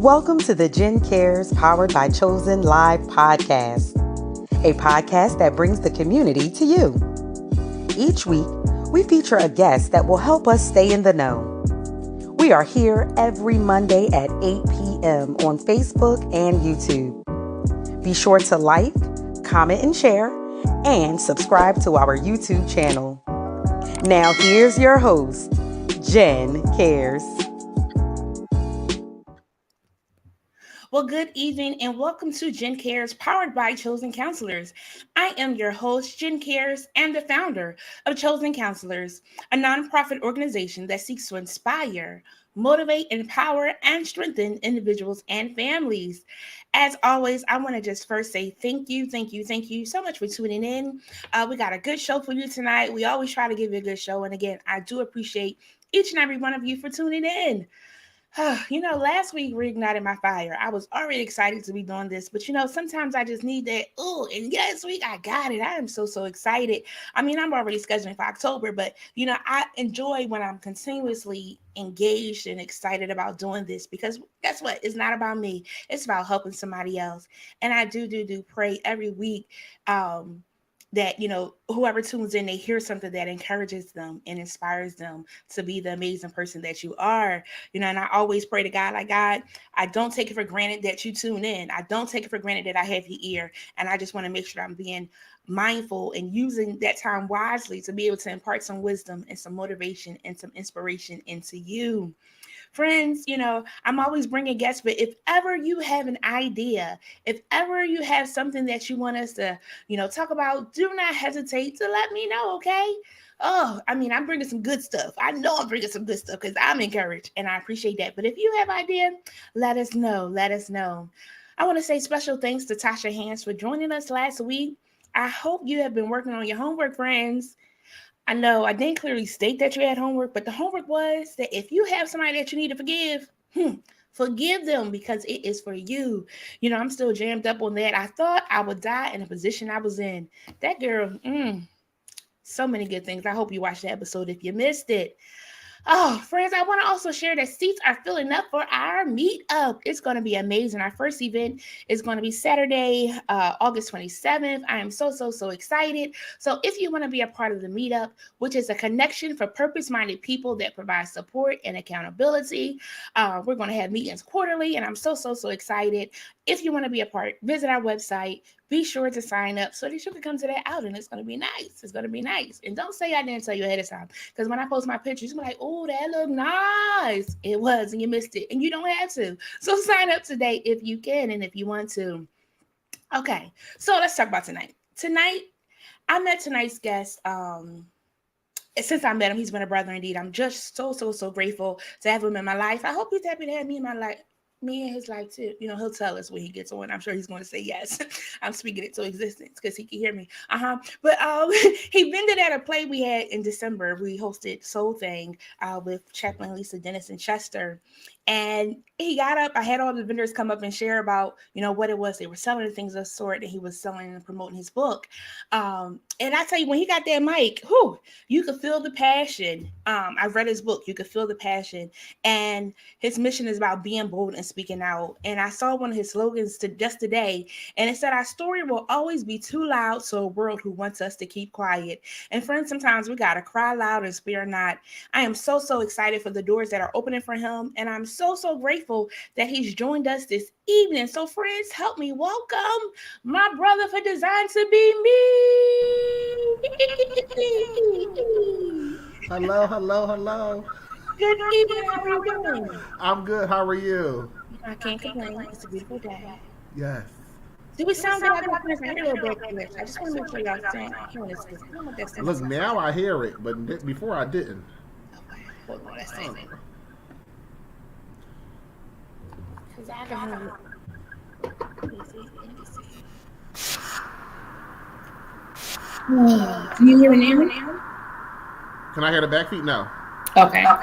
Welcome to the Jen Cares Powered by Chosen Live podcast, a podcast that brings the community to you. Each week, we feature a guest that will help us stay in the know. We are here every Monday at 8 p.m. on Facebook and YouTube. Be sure to like, comment, and share, and subscribe to our YouTube channel. Now here's your host, Jen Cares. Well, good evening and welcome to Jen Cares, powered by Chosen Counselors. I am your host, Jen Cares, and the founder of Chosen Counselors, a nonprofit organization that seeks to inspire, motivate, empower, and strengthen individuals and families. As always, I want to just first say thank you so much for tuning in. We got a good show for you tonight. We always try to give you a good show. And again, I do appreciate each and every one of you for tuning in. Last week reignited my fire. I was already excited to be doing this, but sometimes I just need that. Oh, and this week I got it. I am so excited. I mean, I'm already scheduling for October, but I enjoy when I'm continuously engaged and excited about doing this because guess what? It's not about me. It's about helping somebody else. And I do pray every week. That, whoever tunes in, they hear something that encourages them and inspires them to be the amazing person that you are. And I always pray to God, like, God, I don't take it for granted that you tune in. I don't take it for granted that I have your ear. And I just want to make sure I'm being mindful and using that time wisely to be able to impart some wisdom and some motivation and some inspiration into you. Friends, I'm always bringing guests, but if ever you have an idea, if ever you have something that you want us to, talk about, do not hesitate to let me know, okay? I'm bringing some good stuff. I know I'm bringing some good stuff because I'm encouraged and I appreciate that. But if you have idea, let us know. I want to say special thanks to Tasha Hans for joining us last week. I hope you have been working on your homework, friends. I know I didn't clearly state that you had homework, but the homework was that if you have somebody that you need to forgive them because it is for you. I'm still jammed up on that. I thought I would die in the position I was in. That girl, so many good things. I hope you watched the episode if you missed it. Oh, friends, I want to also share that seats are filling up for our meetup. It's going to be amazing. Our first event is going to be Saturday, August 27th. I am so excited. So if you want to be a part of the meetup, which is a connection for purpose-minded people that provide support and accountability, we're going to have meetings quarterly, and I'm so excited. If you want to be a part, visit our website. Be sure to sign up so that you can come to that outing. It's going to be nice. And don't say I didn't tell you ahead of time. Because when I post my pictures, you're like, oh, that look nice. It was, and you missed it. And you don't have to. So sign up today if you can and if you want to. Okay, so let's talk about tonight. Tonight, I met tonight's guest. Since I met him, he's been a brother indeed. I'm just so grateful to have him in my life. I hope he's happy to have me in my life. Me and his life too. He'll tell us when he gets on. I'm sure he's going to say yes. I'm speaking it to existence because he can hear me. But he vended at a play we had in December. We hosted Soul Thing with Chaplain Lisa Dennis and Chester. And he got up. I had all the vendors come up and share about, what it was they were selling, and things of the sort that he was selling and promoting his book. And I tell you, when he got that mic, you could feel the passion. I've read his book. You could feel the passion. And his mission is about being bold and speaking out. And I saw one of his slogans just today, and it said, our story will always be too loud to a world who wants us to keep quiet. And friends, sometimes we got to cry loud and spare not. I am so excited for the doors that are opening for him. And I'm so grateful that he's joined us this evening. So friends, help me welcome my brother for Designed to Be Me. Hello. Good evening. How are you doing? I'm good. How are you? I can't complain. It's a beautiful day. Yes. Do we sound good? I don't know if I hear a little bit. I just want to make sure y'all hearing this because I don't know if that's Look, now I hear it, but before I didn't. Okay. Hold on. Let's see. Because I can hear it. Let me see. Can you hear me now? Can I hear the back feet? No. Okay. All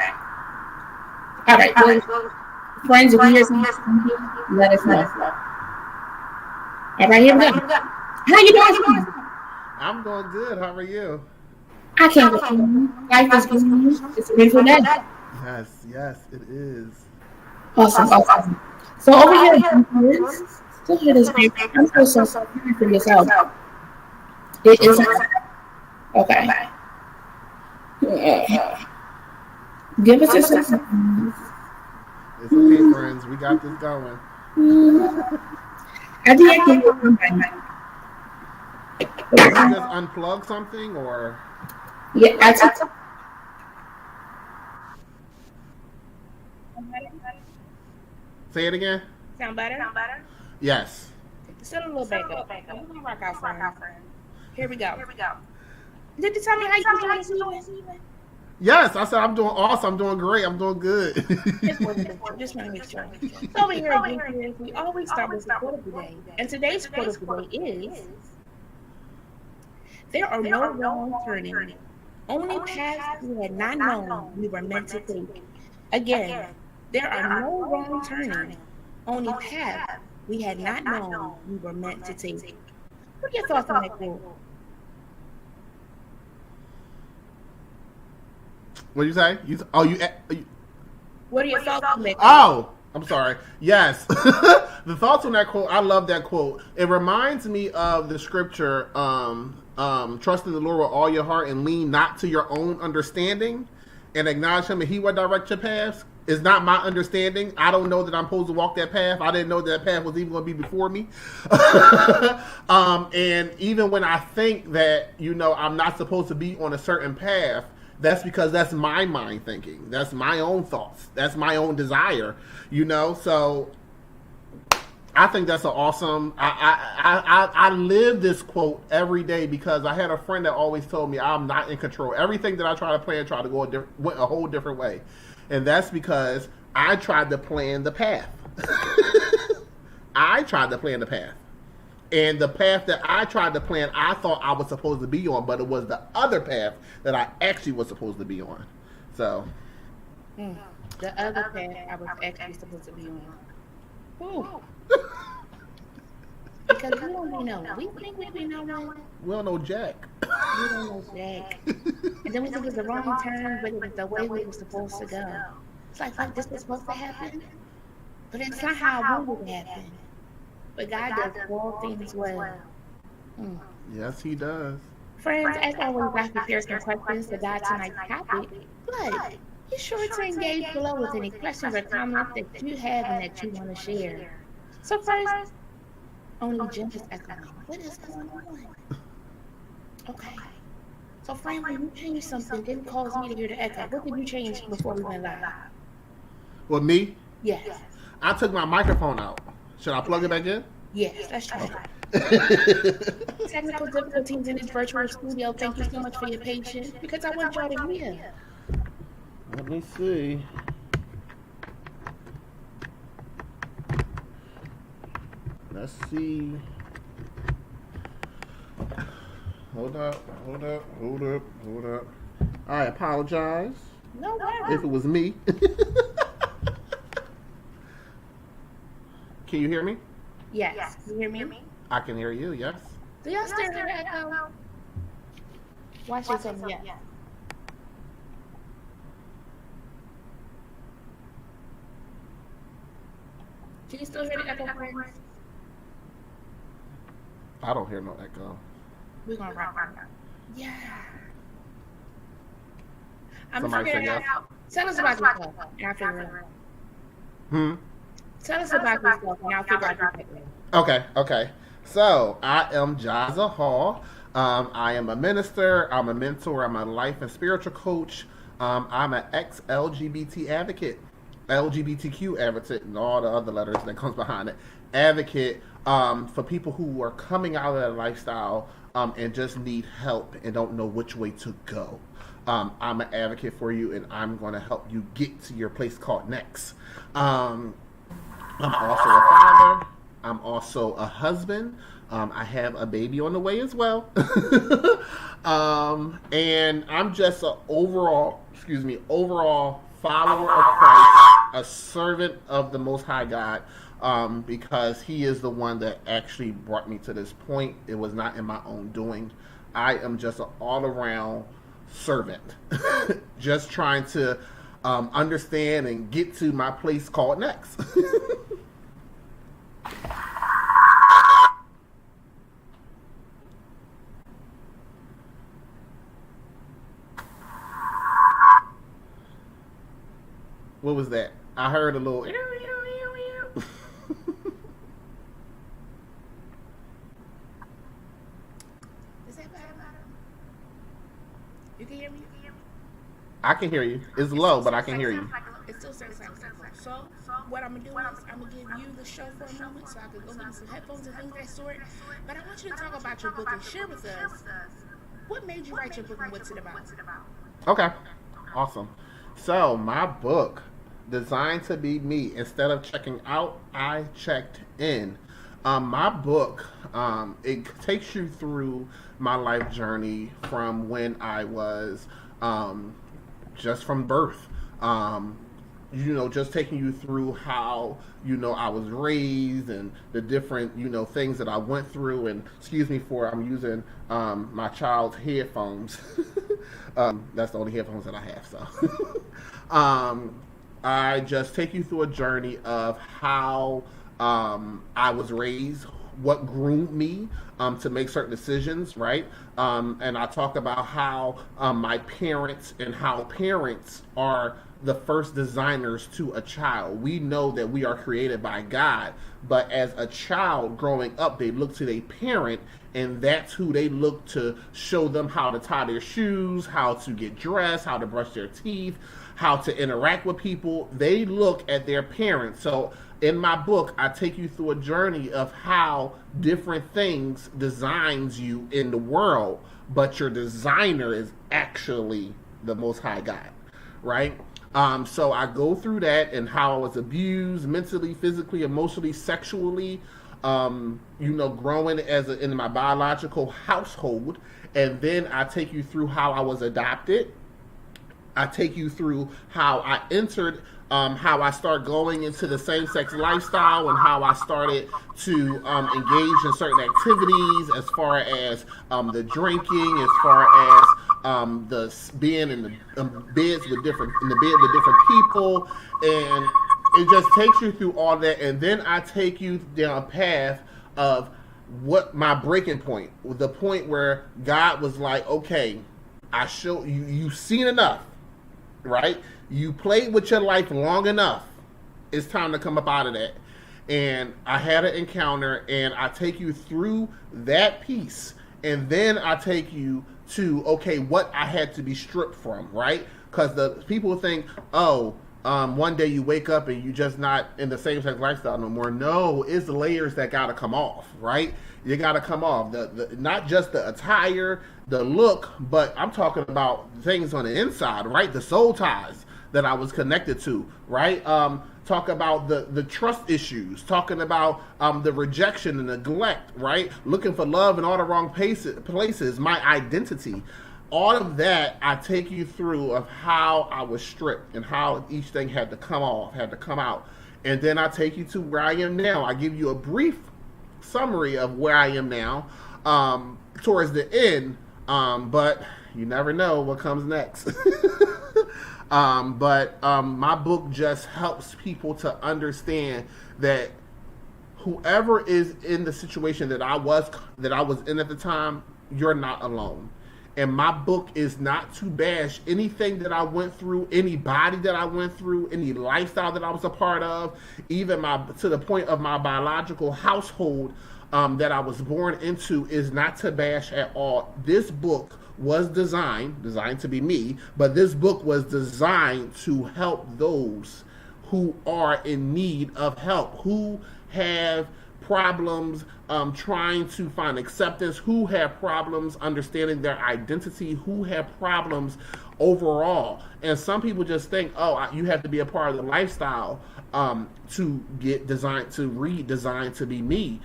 right. Well, friends, if you hear something, let us know. All right, here we go. How you doing? I'm doing good. How are you? I can't complain. Life is good. It's a beautiful day. Yes, it is. Awesome. So over here, still hear this beep. I'm so sorry for this out. It is okay. Give us a second. It's okay, friends. We got this going. I think I can hear something. Did you just unplug something or? Yeah, I took. Say it again. Sound better? Yes. Set a little back up. We're gonna rock out, friends. Here we go. Did you tell me how you doing? Yes, I said I'm doing awesome. I'm doing great. I'm doing good. Just want to make sure. So over here at Jahza, we always start with the quote of the day. And today's quote of the day is, there are no wrong turning. Only paths we had not known we were meant to take. Again, there are no wrong turning. Only paths we had not known we were meant to take. What are your thoughts on that quote? What did you say? What are your thoughts on that quote? Oh, I'm sorry. Yes. The thoughts on that quote, I love that quote. It reminds me of the scripture, trust in the Lord with all your heart and lean not to your own understanding and acknowledge him and he will direct your paths. It's not my understanding. I don't know that I'm supposed to walk that path. I didn't know that path was even going to be before me. And even when I think that, I'm not supposed to be on a certain path, that's because that's my mind thinking. That's my own thoughts. That's my own desire, So I think that's an awesome. I live this quote every day because I had a friend that always told me I'm not in control. Everything that I try to plan, try to go went a whole different way, and that's because I tried to plan the path. I tried to plan the path. And the path that I tried to plan, I thought I was supposed to be on, but it was the other path that I actually was supposed to be on. So. The other path I was actually supposed to be on. Ooh. Because we don't know. We think we know one. We don't know Jack. We don't know Jack. And then we think it's the wrong turn, but it was the way we were supposed to go. It's like this was supposed to happen, but it's not how I wanted it to happen. But God does all things well. Yes, he does. Friends, as always, I prepare some questions to God tonight's topic, but be sure to engage below with any questions or comments that you have and that you want to share. So first, only Jen is echoing. What is going on? Okay. So friend, when you changed something, didn't cause me to hear the echo. What did you change before we went live? Well, me? Yes. I took my microphone out. Should I plug it back in? Yes, that's true. Technical difficulties in this virtual studio. Thank you so much for your patience because I want y'all to hear. Let me see. Let's see. Hold up. I apologize. No worries. If it was me. Can you hear me? Yes. You hear me? I can hear you, yes. Do y'all still hear the echo? Watch this on yes. Do you still hear the echo, friends? I don't hear no echo. We're gonna rock. Yeah. I'm Somebody figuring say it yes. out. Tell us about yourself, and I'll figure it out. Tell us about yourself, and I'll figure out your technique. Okay. So, I am Jahza Hall. I am a minister. I'm a mentor. I'm a life and spiritual coach. I'm an ex-LGBT advocate, LGBTQ advocate, and all the other letters that comes behind it. Advocate for people who are coming out of that lifestyle and just need help and don't know which way to go. I'm an advocate for you, and I'm going to help you get to your place called next. I'm also a father. I'm also a husband. I have a baby on the way as well. And I'm just an overall follower of Christ, a servant of the Most High God, because he is the one that actually brought me to this point. It was not in my own doing. I am just an all-around servant, just trying to understand and get to my place called next. What was that? I heard a little. Is that better? You can hear me? I can hear you. It's low, but I can hear you. It still sounds like so. What I'm gonna do is I'm gonna give you the show for a moment so I can go get some headphones and things of that sort. But I want you to talk about your book and share with us what made you write your book and what's it about. Okay, awesome. So my book, Designed to Be Me. Instead of checking out, I checked in. My book, it takes you through my life journey from when I was just from birth. Just taking you through how, I was raised and the different, things that I went through. And excuse me for, I'm using my child's headphones. That's the only headphones that I have, so. I just take you through a journey of how I was raised, what groomed me to make certain decisions, right? And I talk about how my parents and how parents are the first designers to a child. We know that we are created by God, but as a child growing up, they look to their parent, and that's who they look to show them how to tie their shoes, how to get dressed, how to brush their teeth, how to interact with people. They look at their parents. So in my book, I take you through a journey of how different things designs you in the world, but your designer is actually the Most High God, right? So I go through that and how I was abused mentally, physically, emotionally, sexually, growing in my biological household. And then I take you through how I was adopted. I take you through how I entered, how I started going into the same-sex lifestyle and how I started to engage in certain activities as far as the drinking, as far as the being in the beds with different people, and it just takes you through all that. And then I take you down a path of what my breaking point, the point where God was like, okay, I show you, you've seen enough, right? You played with your life long enough. It's time to come up out of that. And I had an encounter, and I take you through that piece, and then I take you to, okay, what I had to be stripped from, right? Because the people think, one day you wake up and you just not in the same sex lifestyle no more. No, it's the layers that gotta come off, right? You gotta come off. The not just the attire, the look, but I'm talking about things on the inside, right? The soul ties that I was connected to, right? Talk about the trust issues, talking about the rejection and neglect, right? Looking for love in all the wrong places, my identity. All of that, I take you through of how I was stripped and how each thing had to come off, had to come out. And then I take you to where I am now. I give you a brief summary of where I am now towards the end, but you never know what comes next. But my book just helps people to understand that whoever is in the situation that I was in at the time, you're not alone. And my book is not to bash anything that I went through, anybody that I went through, any lifestyle that I was a part of, even to the point of my biological household that I was born into, is not to bash at all. This book was designed to be me, but this book was designed to help those who are in need of help, who have problems trying to find acceptance, who have problems understanding their identity, who have problems overall. And some people just think, you have to be a part of the lifestyle to read Designed to Be Me.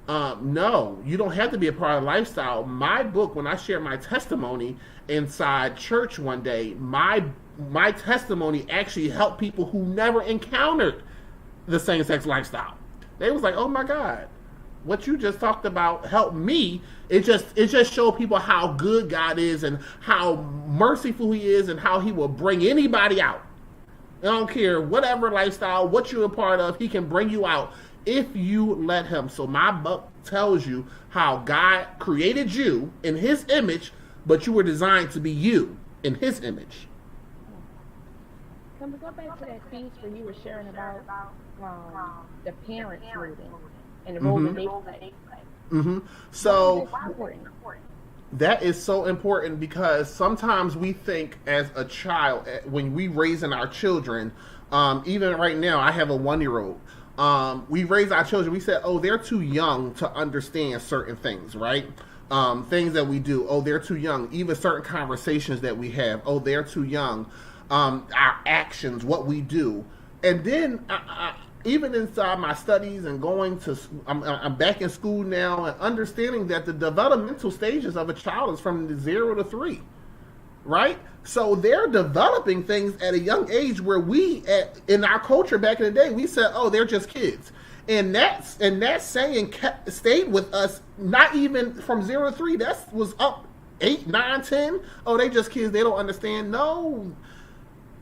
No, you don't have to be a part of the lifestyle. My book, when I share my testimony inside church one day, my testimony actually helped people who never encountered the same-sex lifestyle. They was like, oh my God, what you just talked about helped me. It just showed people how good God is and how merciful He is and how He will bring anybody out. I don't care whatever lifestyle, what you're a part of, He can bring you out if you let Him. So my book tells you how God created you in His image, but you were designed to be you in His image. Can we go back to that piece where you were sharing about the parents moving and the role that they play? Mm-hmm. Why is So that important? that is so important because sometimes we think as a child, when we raising our children, even right now, I have a 1 year old. We raise our children. We said, oh, they're too young to understand certain things, right? Things that we do. Oh, they're too young. Even certain conversations that we have. Oh, they're too young. Our actions, what we do, and then even inside my studies and going to, I'm back in school now and understanding that the developmental stages of a child is from 0 to 3, right? So they're developing things at a young age where in our culture back in the day, we said, oh, they're just kids. And that saying stayed with us, not even from 0 to 3. That was up 8, 9, 10. Oh, they just kids. They don't understand. No,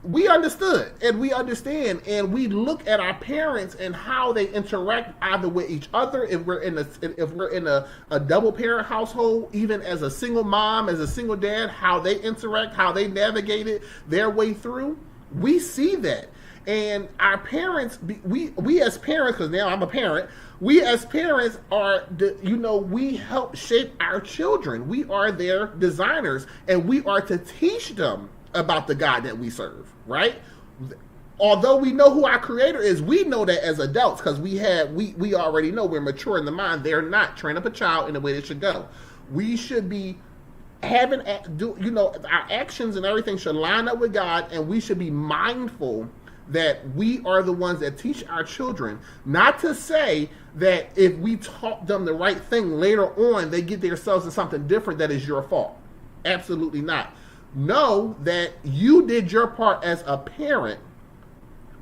we understood and we understand, and we look at our parents and how they interact either with each other, if we're in a double parent household, even as a single mom, as a single dad, how they interact, how they navigated their way through. We see that. And our parents, we as parents, because now I'm a parent, we as parents are, we help shape our children. We are their designers, and we are to teach them about the God that we serve, right? Although we know who our creator is, we know that as adults because we already know we're mature in the mind. They're not. Train up a child in the way they should go. We should be having, our actions and everything should line up with God, and we should be mindful that we are the ones that teach our children. Not to say that if we taught them the right thing later on, they get themselves in something different that is your fault. Absolutely not. Know that you did your part as a parent,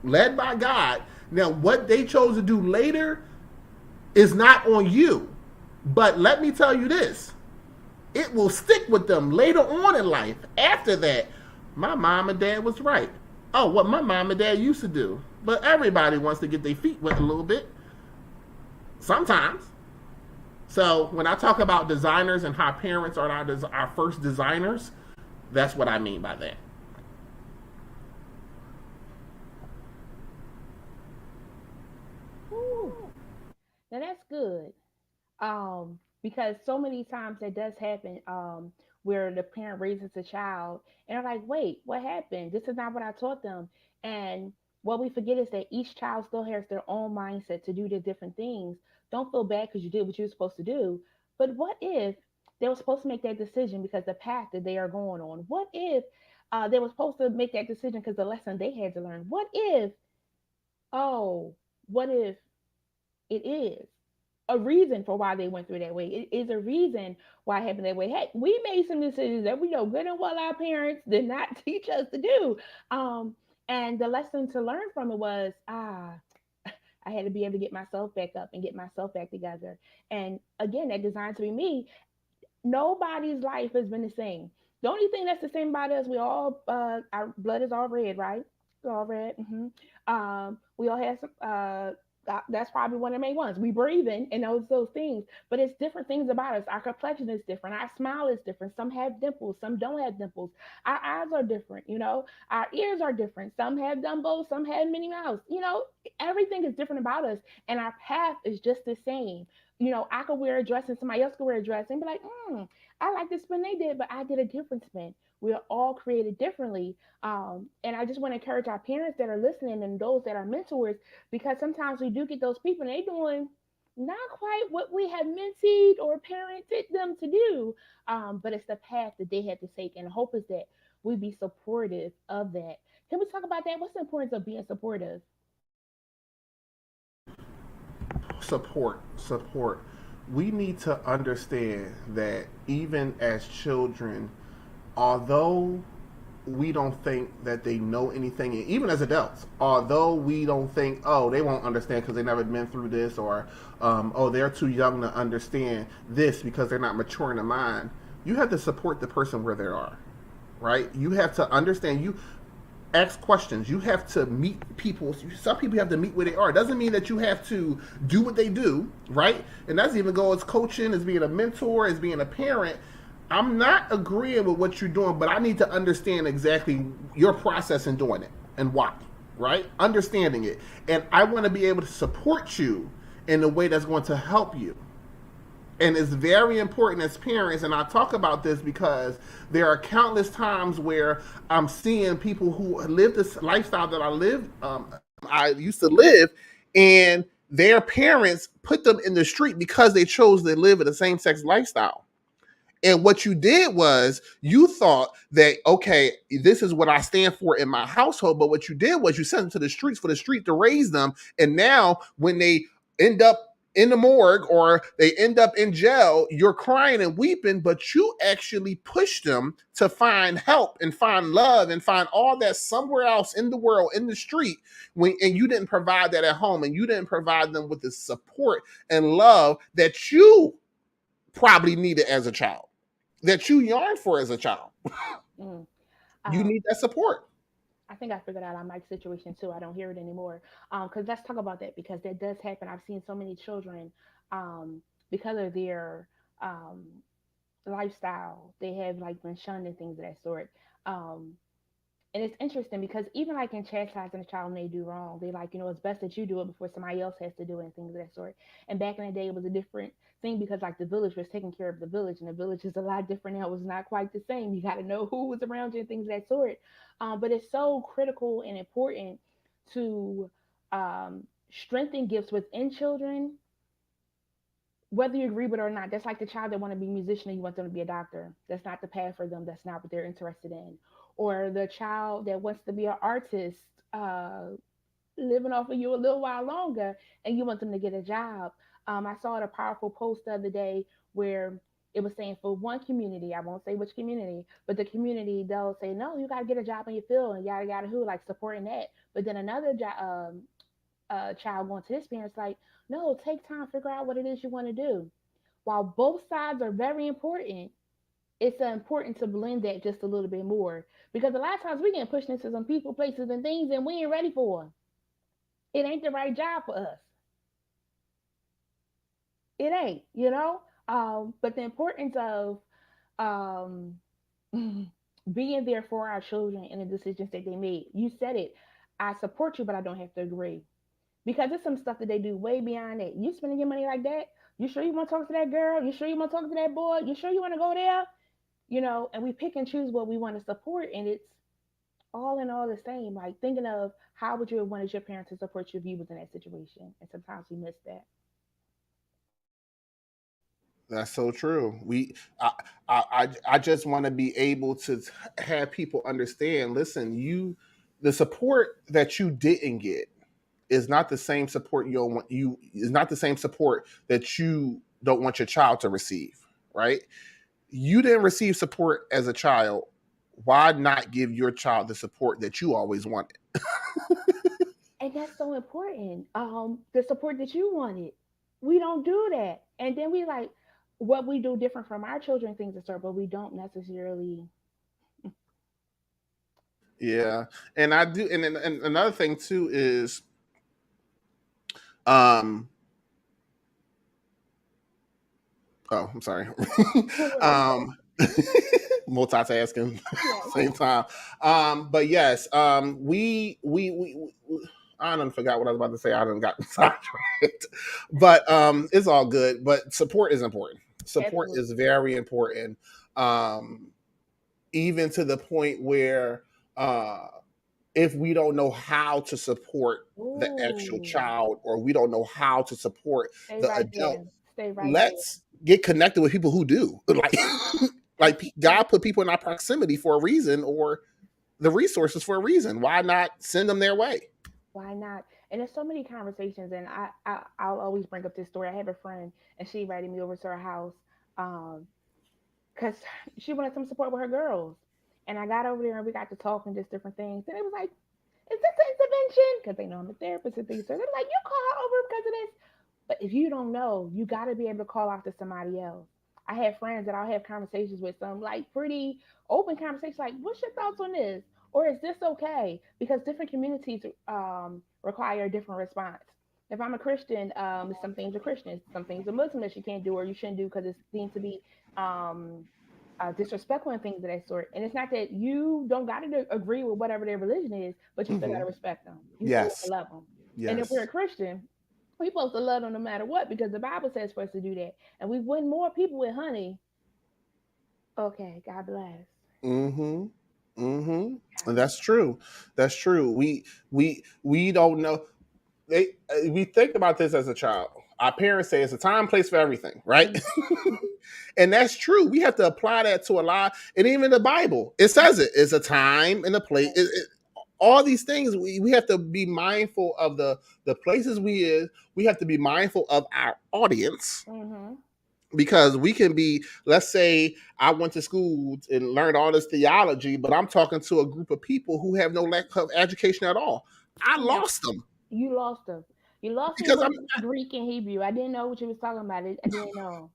led by God. Now, what they chose to do later is not on you. But let me tell you this. It will stick with them later on in life. After that, my mom and dad was right. Oh, what my mom and dad used to do. But everybody wants to get their feet wet a little bit. Sometimes. So when I talk about designers and how parents are our first designers, that's what I mean by that. Ooh. Now that's good. Because so many times that does happen, where the parent raises a child and they're like, wait, what happened? This is not what I taught them. And what we forget is that each child still has their own mindset to do the different things. Don't feel bad because you did what you were supposed to do. But what if they were supposed to make that decision because the path that they are going on? What if they were supposed to make that decision because the lesson they had to learn? Oh, what if it is a reason for why they went through that way? It is a reason why it happened that way. Hey, we made some decisions that we know good and well our parents did not teach us to do. Um, and the lesson to learn from it was, I had to be able to get myself back up and get myself back together. And again, that designed to be me. Nobody's life has been the same. The only thing that's the same about us, we all our blood is all red, right? It's all red. We all have some. That's probably one of the main ones. We breathing and those things, but it's different things about us. Our complexion is different. Our smile is different. Some have dimples, some don't have dimples. Our eyes are different. Our ears are different. Some have Dumbo, some have Minnie Mouse. Everything is different about us, and our path is just the same. I could wear a dress and somebody else could wear a dress and be like, I like the spin they did, but I did a different spin. We're all created differently. And I just want to encourage our parents that are listening and those that are mentors, because sometimes we do get those people and they doing not quite what we have mentored or parented them to do. But it's the path that they had to take. And the hope is that we be supportive of that. Can we talk about that? What's the importance of being supportive? Support. We need to understand that even as children, although we don't think that they know anything, even as adults, although we don't think, oh, they won't understand because they never been through this, or oh, they're too young to understand this because they're not mature in the mind, you have to support the person where they are, right? You have to understand, you ask questions, you have to meet people. Some people have to meet where they are. It doesn't mean that you have to do what they do, right? And that's even go as coaching, as being a mentor, as being a parent. I'm not agreeing with what you're doing, but I need to understand exactly your process in doing it. and why, right? Understanding it. And I want to be able to support you in a way that's going to help you. And it's very important as parents, and I talk about this because there are countless times where I'm seeing people who live this lifestyle that I used to live, and their parents put them in the street because they chose to live in the same sex lifestyle. And what you did was you thought that, okay, this is what I stand for in my household. But what you did was you sent them to the streets for the street to raise them. And now when they end up in the morgue or they end up in jail, you're crying and weeping, but you actually pushed them to find help and find love and find all that somewhere else in the world, in the street, and you didn't provide that at home, and you didn't provide them with the support and love that you probably needed as a child, that you yearn for as a child. Mm. You Um, need that support. I think I figured out on Mike's situation too. I don't hear it anymore. Because let's talk about that because that does happen. I've seen so many children, because of their um lifestyle, they have like been shunned and things of that sort. Um, and it's interesting because even like in chastising a child when they do wrong, they like, it's best that you do it before somebody else has to do it and things of that sort. And back in the day, it was a different thing because like the village was taking care of the village, and the village is a lot different now. It was not quite the same. You got to know who was around you and things of that sort. But it's so critical and important to strengthen gifts within children, whether you agree with it or not. That's like the child that want to be a musician and you want them to be a doctor. That's not the path for them. That's not what they're interested in. Or the child that wants to be an artist, uh, living off of you a little while longer, and you want them to get a job. I saw a powerful post the other day where it was saying for one community, I won't say which community, but the community, they'll say, no, you got to get a job in your field and yada, yada, who, like supporting that. But then another child going to his parents, like, no, take time, figure out what it is you want to do. While both sides are very important, it's important to blend that just a little bit more because a lot of times we get pushed into some people, places, and things, and we ain't ready for them. It ain't the right job for us. It ain't, But the importance of um, being there for our children and the decisions that they made. You said it. I support you, but I don't have to agree because there's some stuff that they do way beyond that. You spending your money like that? You sure you want to talk to that girl? You sure you want to talk to that boy? You sure you want to go there? And we pick and choose what we want to support, and it's all in all the same. Like thinking of how would you have wanted your parents to support you if you was in that situation, and sometimes we miss that. That's so true. I just want to be able to have people understand. Listen, the support that you didn't get is not the same support you don't want. You is not the same support that you don't want your child to receive. Right? You didn't receive support as a child. Why not give your child the support that you always wanted? And that's so important. The support that you wanted, we don't do that, and then we like what we do different from our children, things of sort, but we don't necessarily. Yeah, and I do. And another thing too is, um, oh, I'm sorry. Right. um, multitasking Yes. same time. But yes, we I done forgot what I was about to say. I done got sidetracked. But it's all good. But support is important. Support Absolutely. is very important. Um, even to the point where uh if we don't know how to support the actual Ooh. child or we don't know how to support Stay the right adult, there. Stay right there. let's get connected with people who do. Like God Absolutely. put people in our proximity for a reason, or the resources for a reason. Why not send them their way? Why not? And there's so many conversations, and I'll always bring up this story. I have a friend, and she invited me over to her house, um, because she wanted some support with her girls. And I got over there, and we got to talking just different things. And it was like, is this an intervention? Because they know I'm a therapist and things. So they're like, you call her over because of this. But if you don't know, you got to be able to call out to somebody else. I have friends that I'll have conversations with, some like pretty open conversations, like, what's your thoughts on this? Or is this okay? Because different communities require a different response. If I'm a Christian, some things are Christians, some things are Muslim that you can't do or you shouldn't do because it seems to be um, disrespectful and things of that sort. And it's not that you don't got to agree with whatever their religion is, but you still got to respect them. You still got to Yes. love them. And if we're a Yes. Christian, we're supposed to love them no matter what because the Bible says for us to do that. And we win more people with honey. Okay, God bless. Mm-hmm. Mm-hmm. God And bless. that's true. That's true. We don't know. We think about this as a child. Our parents say it's a time, place for everything, right? Mhm. And that's true. We have to apply that to a lot. And even the Bible, it says it. It's a time and a place. All these things, we have to be mindful of the places we is. We have to be mindful of our audience Mhm. because we can be, let's say I went to school and learned all this theology, but I'm talking to a group of people who have no lack of education at all. I Yeah, lost them you lost them. You lost me because with I'm Greek and Hebrew. I didn't know what you was talking about. I didn't know.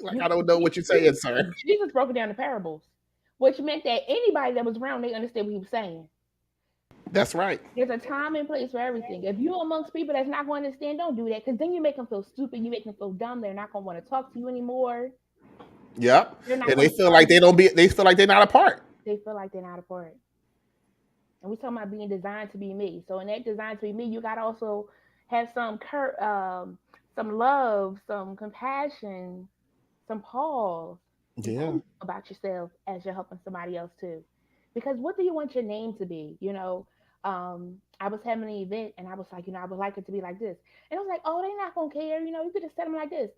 like, You I don't know what you're saying, Jesus, sir. Jesus broke it down in parables, which meant that anybody that was around they understood what he was saying. That's right. There's a time and place for everything. If you're amongst people that's not going to understand, don't do that because then you make them feel stupid. You make them feel dumb. They're not going to want to talk to you anymore. Yep. They're not And going they to feel love like you. they feel like they're not a part. They feel like they're not a part. And we're talking about being designed to be me. So in that designed to be me, you got to also have some love, some compassion, some pause, some Yeah. hope about yourself as you're helping somebody else too. Because what do you want your name to be? I was having an event and I was like, I would like it to be like this. And I was like, oh, they're not gonna care. You could just set them like this.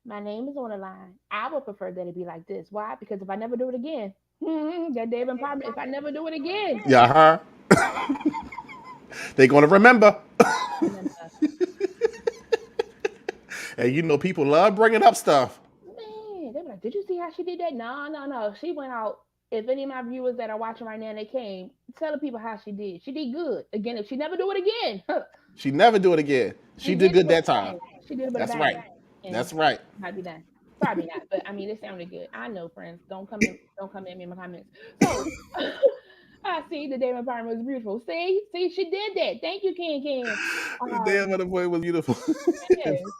My name is on the line. I would prefer that it be like this. Why? Because if I never do it again, that David Empowerment, if I never do it again, Yeah. Huh? They're gonna remember. remember, And people love bringing up stuff. man, they were like, did you see how she did that? No, no, no. She went out. If any of my viewers that are watching right now and they came, tell the people how she did. She did good. Again, if she never do it again, She never do it again. she She did did it good with that a time. bang. She did it with a That's right. bang. And That's right. might be done. Probably not. But I mean it sounded good. I know, friends. Don't come at me in my comments. So I see the David Empowerment was beautiful. See, she did that. Thank you, Ken. The damn unemployment was beautiful. Yes.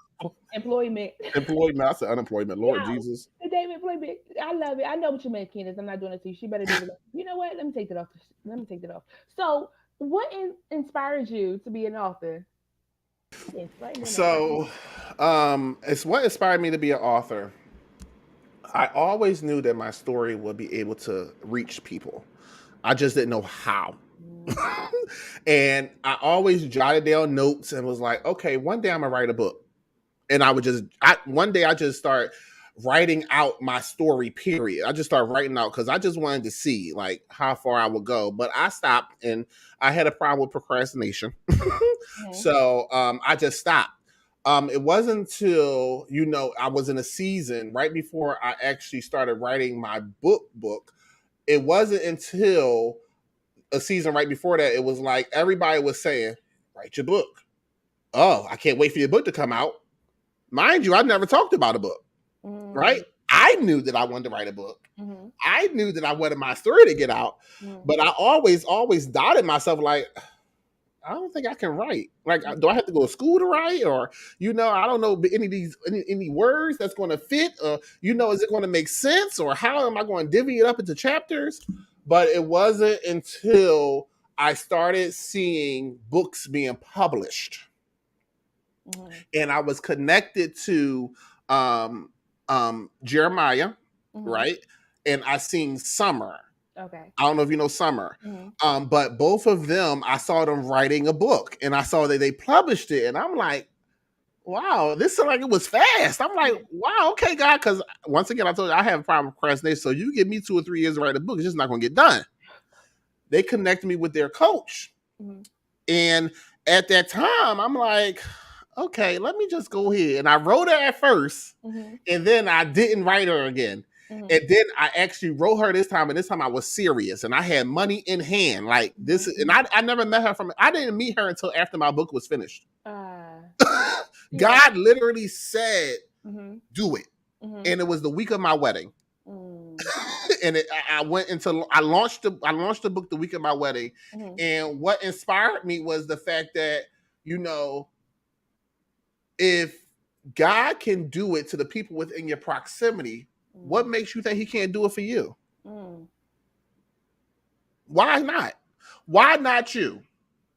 Employment. Employment. I said unemployment. Lord Yeah, Jesus. the David employment. I love it. I know what you meant, Candace. I'm not doing it to you. She better do it. You know what? Let me take that off. Let me take that off. So, what inspires you to be an author? Yes, right in there. So, it's what inspired me to be an author. I always knew that my story would be able to reach people. I just didn't know how. Mm, And I always jotted down notes and was like, okay, one day I'm gonna write a book. And one day I just start writing out my story, period. I just started writing out because I just wanted to see like how far I would go. But I stopped and I had a problem with procrastination. mhm, So I just stopped. It wasn't until, I was in a season right before I actually started writing my book. It wasn't until a season right before that, it was like everybody was saying, write your book. Oh, I can't wait for your book to come out. Mind you, I never talked about a book, right? mm, I knew that I wanted to write a book. mhm, I knew that I wanted my story to get out, mhm, but I always doubted myself like, I don't think I can write. Like, mhm, do I have to go to school to write? Or, I don't know any of these, any words that's going to fit. Or, is it going to make sense? Or how am I going to divvy it up into chapters? But it wasn't until I started seeing books being published mhm, and I was connected to Jeremiah, mhm. right? And I seen Summer. Okay. I don't know if you know Summer, Mhm, but both of them, I saw them writing a book, and I saw that they published it, and I'm like, wow, this sounded like it was fast. I'm like, yeah, wow, okay, God, because once again, I told you I have a problem with procrastination. So you give me 2 or 3 years to write a book, it's just not going to get done. They connected me with their coach, mhm, and at that time, I'm like, okay, let me just go ahead. And I wrote her at first, mhm, and then I didn't write her again. mhm, And then I actually wrote her this time, and this time I was serious, and I had money in hand. Like this, mhm. and I never met her I didn't meet her until after my book was finished. Uh, yeah. God literally said, Mhm, do it. mhm, And it was the week of my wedding. mm, And I launched the book the week of my wedding. mhm, And what inspired me was the fact that, you know, if God can do it to the people within your proximity, What makes you think he can't do it for you? Mm. Why not? Why not you?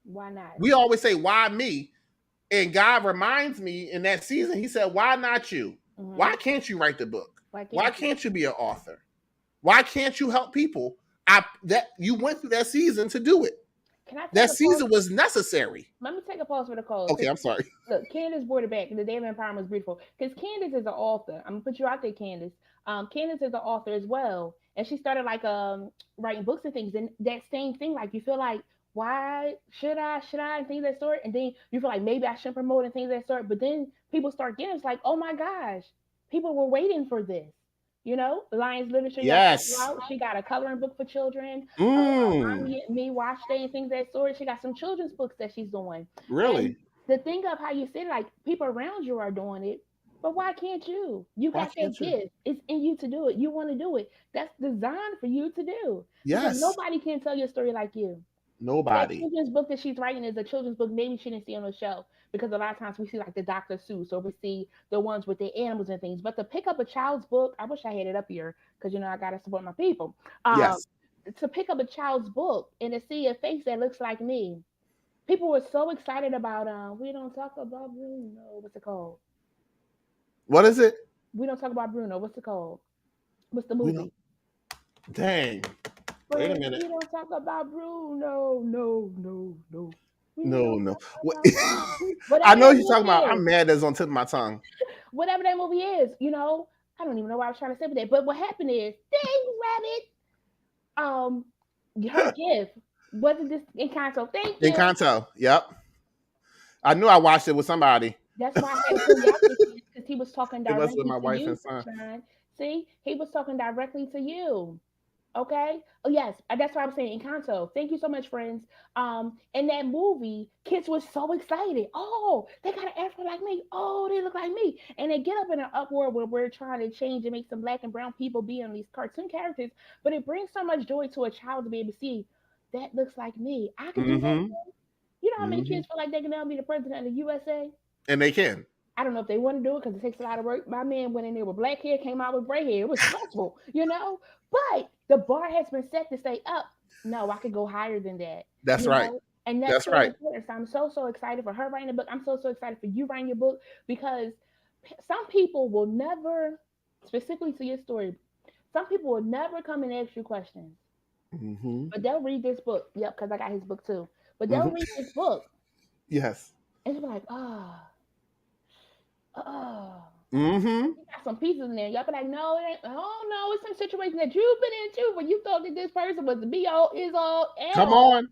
Why not? We always say, why me? And God reminds me in that season, he said, why not you? Why can't you write the book? Why can't you be an author? Why can't you help people? That you went through that season to do it. Can I take That a season pause? was necessary. Let me take a pause for the cause. Okay, I'm sorry. Look, Candace brought it back. The Day of Empowerment was beautiful because Candace is an author. I'm gonna put you out there, Candace. Candace is an author as well, and she started like writing books and things. And that same thing, like you feel like, why should I, and things of that sort. And then you feel like maybe I shouldn't promote and things of that sort. But then people start getting it's like, oh my gosh, people were waiting for this. You know, Lions Literature, y'all check her Yes. out. She got a coloring book for children. Mm, Me Watch Day and things of that sort. She got some children's books that she's doing. And really? the thing of how you said like people around you are doing it, but why can't you? You Why got that can't you? gift. It's in you to do it. You want to do it. That's designed for you to do because Yes. nobody can tell your story like you. That Nobody. children's book that she's writing is a children's book maybe she didn't see on the shelf because a lot of times we see like the Dr. Seuss or we see the ones with the animals and things. But to pick up a child's book, I wish I had it up here because I gotta support my people. Um, Yes. to pick up a child's book and to see a face that looks like me, people were so excited about we don't talk about Bruno. What's it called? What is it? We don't talk about Bruno. What's it called? What's the We don't. movie? Dang. Wait a Friends, minute. we don't talk about Bruno. No, no, no. We No, don't no. talk What- about I whatever know that you're talking movie about. is. I'm mad that's on tip of my tongue. Whatever that movie is, I don't even know what I was trying to say with that. But what happened is, dang rabbit, her gift wasn't this in console. Thank you. Encanto. Yep. I knew I watched it with somebody. That's why I had to pull you out because he was talking It must have been directly my to wife you, and son. Sunshine. See, he was talking directly to you. Okay. Oh yes, that's what I'm saying. Encanto. Thank you so much, friends. In that movie, kids were so excited. Oh, they got an afro like me. Oh, they look like me. And they get up in an uproar where we're trying to change and make some black and brown people be on these cartoon characters. But it brings so much joy to a child to be able to see that looks like me. I could do that Mm-hmm. too. You know how many Mm-hmm. kids feel like they can now be the president of the USA? And they can. I don't know if they want to do it because it takes a lot of work. My man went in there with black hair, came out with gray hair. It was stressful, you know. But the bar has been set to say up. No, I could go higher than that, That's you right. know. And that's That's so right. important. So I'm so excited for her writing the book. I'm so excited for you writing your book because some people will never, specifically to your story, some people will never come and ask you questions, Mm-hmm. but they'll read this book. Yep, because I got his book too. But they'll Mm-hmm. read this book Yes. and they'll be like, oh. Mm-hmm. You got some pieces in there. Y'all be like, no, it ain't. Oh no, it's some situation that you've been into where you thought that this person was the be all, is all, and Come all, on.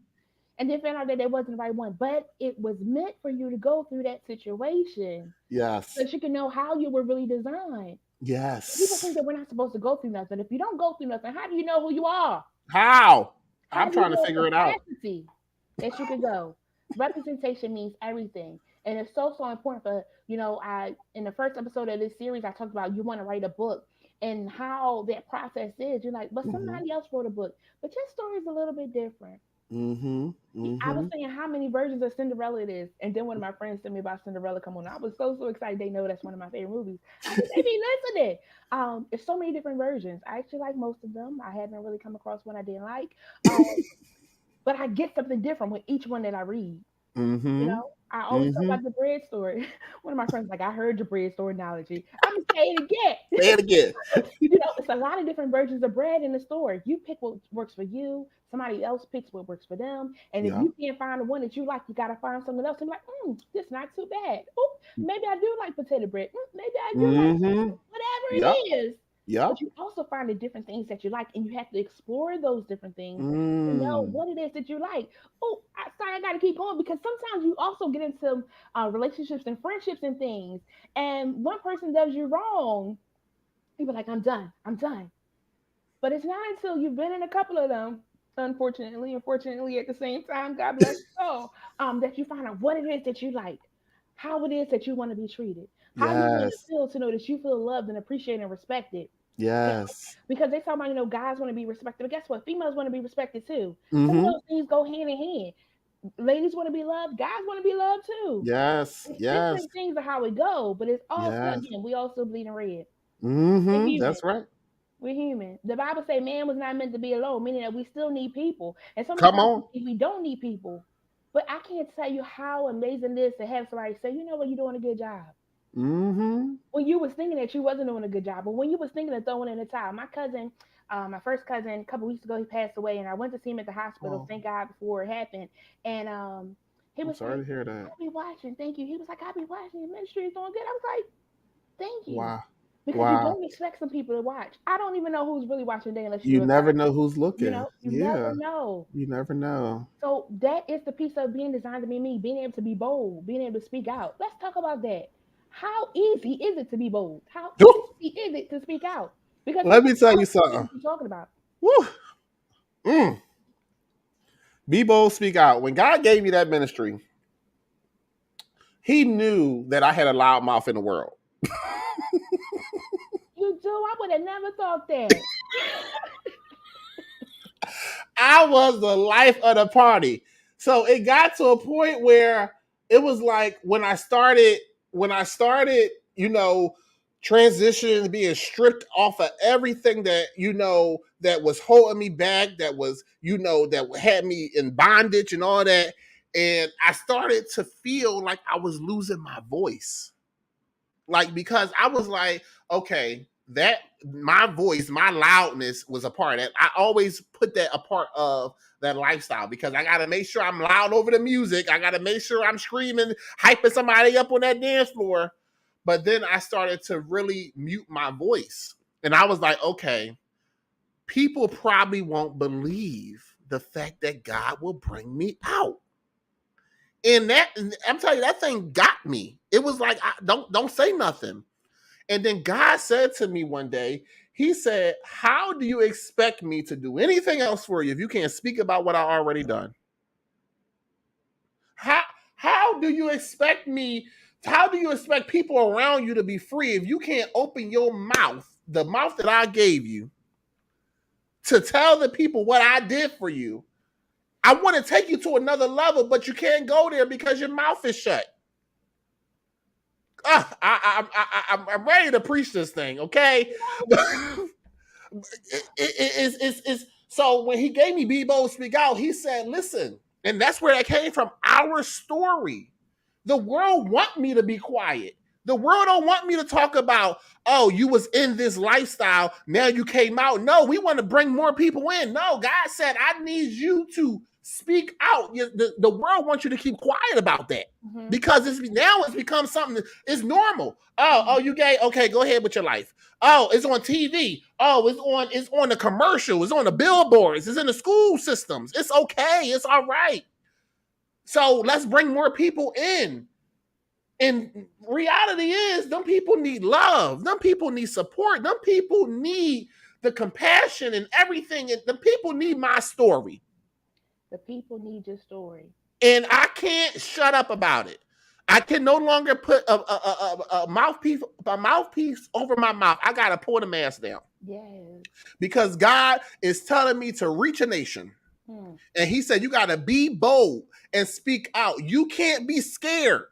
and then found out that they wasn't the right one. But it was meant for you to go through that situation so Yes. that you can know how you were really designed. People think Yes. that we're not supposed to go through nothing. If you don't go through nothing, how do you know who you are? How? How I'm do you trying to know figure the it out. capacity that you could go? Representation means everything. And it's so important for, I in the first episode of this series I talked about you want to write a book and how that process is. You're like, but Mm-hmm. somebody else wrote a book. But your story is a little bit different. Mm-hmm. I was Mm-hmm. saying how many versions of Cinderella it is. And then one of my friends sent me about Cinderella come on. I was so excited. They know that's one of my favorite movies. I said, they be listening. There's so many different versions. I actually like most of them. I haven't really come across one I didn't like. But I get something different with each one that I read. You Mm-hmm. know, I always talk Mm-hmm. about the bread story. One of my friends like, I heard your bread story analogy. I'm gonna say it again. Say it again. It's a lot of different versions of bread in the store. You pick what works for you. Somebody else picks what works for them. And if Yeah. you can't find the one that you like, you gotta find something else. And be like, this not too bad. Oh, maybe I do like potato bread. Maybe I do like Mm-hmm. whatever Yep. it is. Yep. But you also find the different things that you like, and you have to explore those different things to know Mm. what it is that you like. Oh, sorry, I got to keep going because sometimes you also get into relationships and friendships and things, and one person does you wrong, you be like, I'm done, I'm done. But it's not until you've been in a couple of them, unfortunately, at the same time, God bless you all, that you find out what it is that you like, how it is that you want to be treated, how you want to Yes. feel to know that you feel loved and appreciated and respected. You know, Yes. because they talk about, guys want to be respected, but guess what? Females want to be respected too. Some of Mm-hmm. those things go hand in hand. Ladies want to be loved, guys want to be loved too. Yes. It's Yes. different things of how it go, but it's also Yes. again, we also bleeding red. Big Mm-hmm. unit. That's right. We're human. The Bible say man was not meant to be alone, meaning that we still need people. And so many Come times on. we don't need people. But I can't tell you how amazing it is to have somebody say, you know what, you're doing a good job. Mm-hmm. When you was thinking that you wasn't doing a good job, but when you was thinking of throwing in the towel. My cousin, my first cousin, a couple weeks ago, he passed away, and I went to see him at the hospital. Oh, Thank God before it happened, and he I'm was sorry like, to hear that. "I'll be watching, thank you." He was like, "I'll be watching. Your ministry is doing good." I was like, "Thank you," Wow. because you Wow. don't expect some people to watch. I don't even know who's really watching today unless you You do a never test. know who's You looking. know, you never Yeah. know. You never know. So that is the piece of being designed to be me, being able to be bold, being able to speak out. Let's talk about that. How easy is it to be bold? How easy is it to speak out? Because Let sometimes me tell I you don't know something. what you're talking about. Woo. Mm. Be bold, speak out. When God gave me that ministry, He knew that I had a loud mouth in the world. You do? I would have never thought that. I was the life of the party. So it got to a point where it was like when I started, transitioning, being stripped off of everything that that was holding me back, that was that had me in bondage and all that, and I started to feel like I was losing my voice, like because I was like, okay, that my voice, my loudness was a part of that. I always put that a part of that lifestyle because I got to make sure I'm loud over the music. I got to make sure I'm screaming, hyping somebody up on that dance floor. But then I started to really mute my voice, and I was like, okay, people probably won't believe the fact that God will bring me out. And that, I'm telling you, that thing got me. It was like, don't say nothing. And then God said to me one day, He said, "How do you expect me to do anything else for you if you can't speak about what I already done? How how do you expect me? How do you expect people around you to be free if you can't open your mouth, the mouth that I gave you, to tell the people what I did for you? I want to take you to another level, but you can't go there because your mouth is shut." I'm ready to preach this thing, okay? So when he gave me Bebo Speak Out, he said, listen, and that's where that came from, our story. The world want me to be quiet. The world don't want me to talk about, oh, you was in this lifestyle, now you came out. No, we want to bring more people in. No, God said, I need you to speak out. The world wants you to keep quiet about that Mm-hmm. because it's become something, it's normal. Oh, Mm-hmm. you gay? Okay, go ahead with your life. Oh, it's on TV. Oh, it's on the commercial. It's on the billboards. It's in the school systems. It's okay. It's all right. So let's bring more people in. And reality is, them people need love. Them people need support. Them people need the compassion and everything. And the people need my story. The people need your story. And I can't shut up about it. I can no longer put a mouthpiece over my mouth. I gotta pull the mask down Yes. because God is telling me to reach a nation. Hmm. And He said, you got to be bold and speak out. You can't be scared.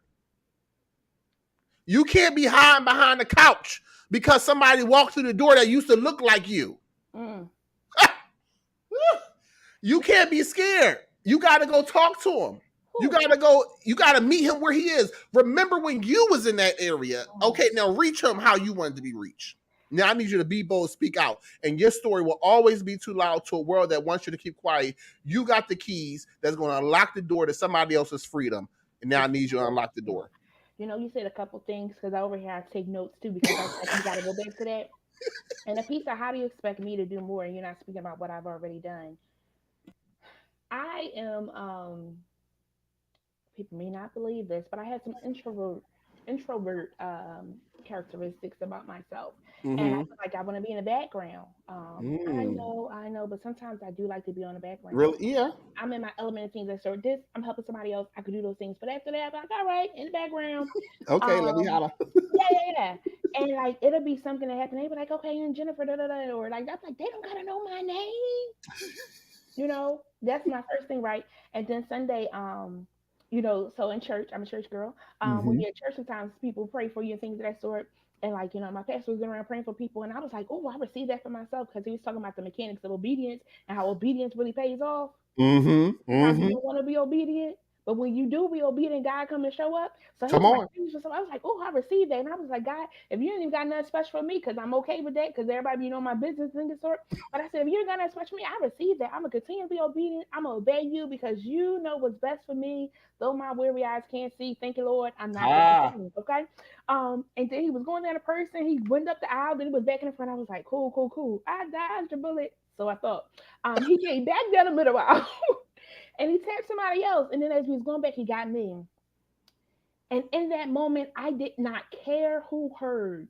You can't be hiding behind the couch because somebody walked through the door that used to look like you. Mm. You can't be scared. You got to go talk to him. You Whew. got to go, you got to meet him where he is. Remember when you was in that area. Mm. Okay, now reach him how you wanted to be reached. Now I need you to be bold, speak out. And your story will always be too loud to a world that wants you to keep quiet. You got the keys that's going to unlock the door to somebody else's freedom. And now I need you to unlock the door. You know, you said a couple things because over here I take notes too because I was like, you got to go back to that. And a piece of how do you expect me to do more and you're not speaking about what I've already done. I am people may not believe this, but I had some introvert characteristics about myself. And I Mm-hmm. feel like I want to be in the background. Mm. I know, but sometimes I do like to be on the background. Really? Yeah. I'm in my element of things that sort this, I'm helping somebody else, I could do those things. But after that, I'm like, all right, in the background. Okay, let me Um, holler. yeah. And like it'll be something that happened. They be like, okay, and Jennifer, da da da, or like that's like they don't gotta know my name. You know, that's my first thing, right? And then Sunday, so in church, I'm a church girl. When Mm-hmm. you're at church, sometimes people pray for you and things of that sort. And like, my pastor was going around praying for people, and I was like, oh, I received that for myself because he was talking about the mechanics of obedience and how obedience really pays off. Mm-hmm. Sometimes you Mm-hmm. don't want to be obedient, but when you do be obedient, God come and show up. So he Come was like, on. I was like, oh, I received that, and I was like, God, if you ain't even got nothing special for me, because I'm okay with that, because everybody, my business thing is sort. But I said, if you ain't got nothing special for me, I received that. I'm gonna continue to be obedient. I'm gonna obey you because you know what's best for me. Though my weary eyes can't see, thank you, Lord. I'm not gonna Ah. complain. Okay. And then he was going down the person. He went up the aisle. Then he was back in the front. I was like, cool, cool, cool. I dodged a bullet. So I thought. He came back down the middle aisle. And he tapped somebody else. And then as he was going back, he got me. And in that moment, I did not care who heard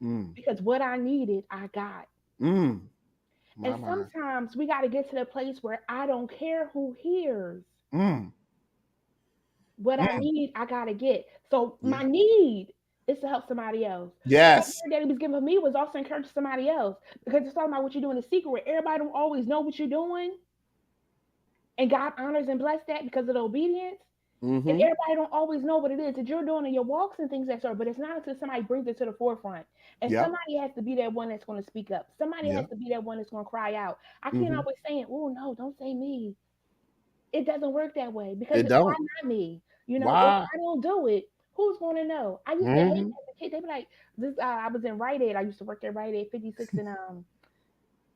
Mm. because what I needed, I got. Mm. And My. sometimes we got to get to the place where I don't care who hears. Mm. What I Mm. need, I got to get. So Yeah. my need is to help somebody else. That Yes. word that he was giving me was also encouraging somebody else because it's talking about what you're doing in secret where everybody don't always know what you're doing. And God honors and bless that because of the obedience. And Mm-hmm. everybody don't always know what it is that you're doing in your walks and things that sort. But it's not until somebody brings it to the forefront. And Yep. somebody has to be that one that's going to speak up. Somebody has Yep. to be that one that's going to cry out. I can't Mm-hmm. always say, oh, no, don't say me. It doesn't work that way because It why don't. not me? If Why? I don't do it, who's going to know? I used to hate Mm-hmm. as a kid. They be like, this. I was in Rite Aid. I used to work at Rite Aid 56 and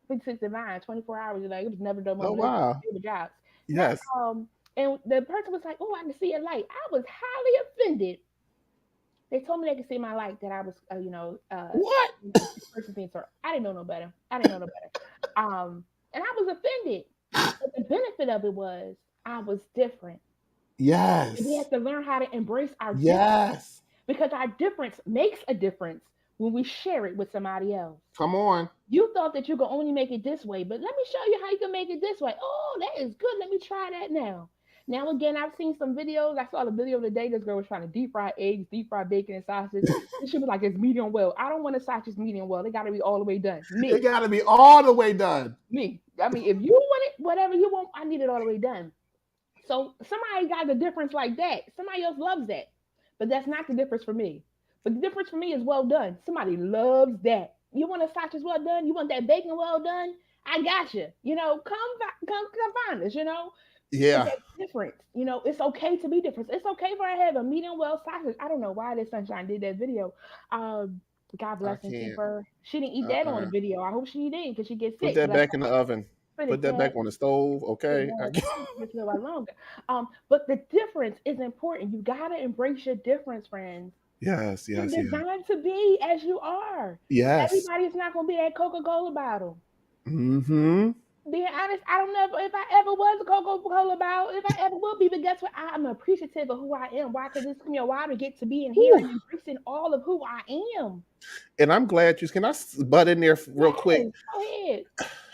56 and 9, 24 hours. Like it was never done one Oh of my wow. favorite jobs. Not Yes. and the person was like, "Oh, I can see a light." I was highly offended. They told me they could see my light that I was, What? person being served. I didn't know no better. I didn't know no better. And I was offended. But the benefit of it was I was different. And we Yes. have to learn how to embrace our difference Yes. because our difference makes a difference when we share it with somebody else. Come on. You thought that you could only make it this way, but let me show you how you can make it this way. Oh, that is good. Let me try that now. Now again, I've seen some videos. I saw the video today. This girl was trying to deep fry eggs, deep fry bacon and sausage. And she was like, it's medium well. I don't want a sausage medium well. They gotta be all the way done. It Me. got to be all the way done. Me. I mean, if you want it, whatever you want, I need it all the way done. So somebody got the difference like that. Somebody else loves that. But that's not the difference for me. But the difference for me is well done. Somebody loves that. You want a sausage well done? You want that bacon well done? I got you. Come find us. But Yeah. that difference. It's okay to be different. It's okay for I have a medium well sausage. I don't know why this sunshine did that video. Um, God I bless and keep can't. her. She didn't eat that on the Uh-uh. video. I hope she didn't because she gets Put sick. that But I back in the oven. finish Put that that. back on the stove. It Okay. I won't. can't. Just a little longer. But the difference is important. You gotta embrace your difference, friends. Yes. You're Yes. Yes. designed to be as you are. Yes. Everybody's not gonna be that Coca-Cola bottle. Mm-hmm. Being honest, I don't know if I ever was a Coca-Cola bottle, if I ever will be, but guess what? I'm appreciative of who I am. Why? Because it's me a while to get to be in here Whew. and embracing all of who I am. And I'm glad you can I butt in there real quick. Yes,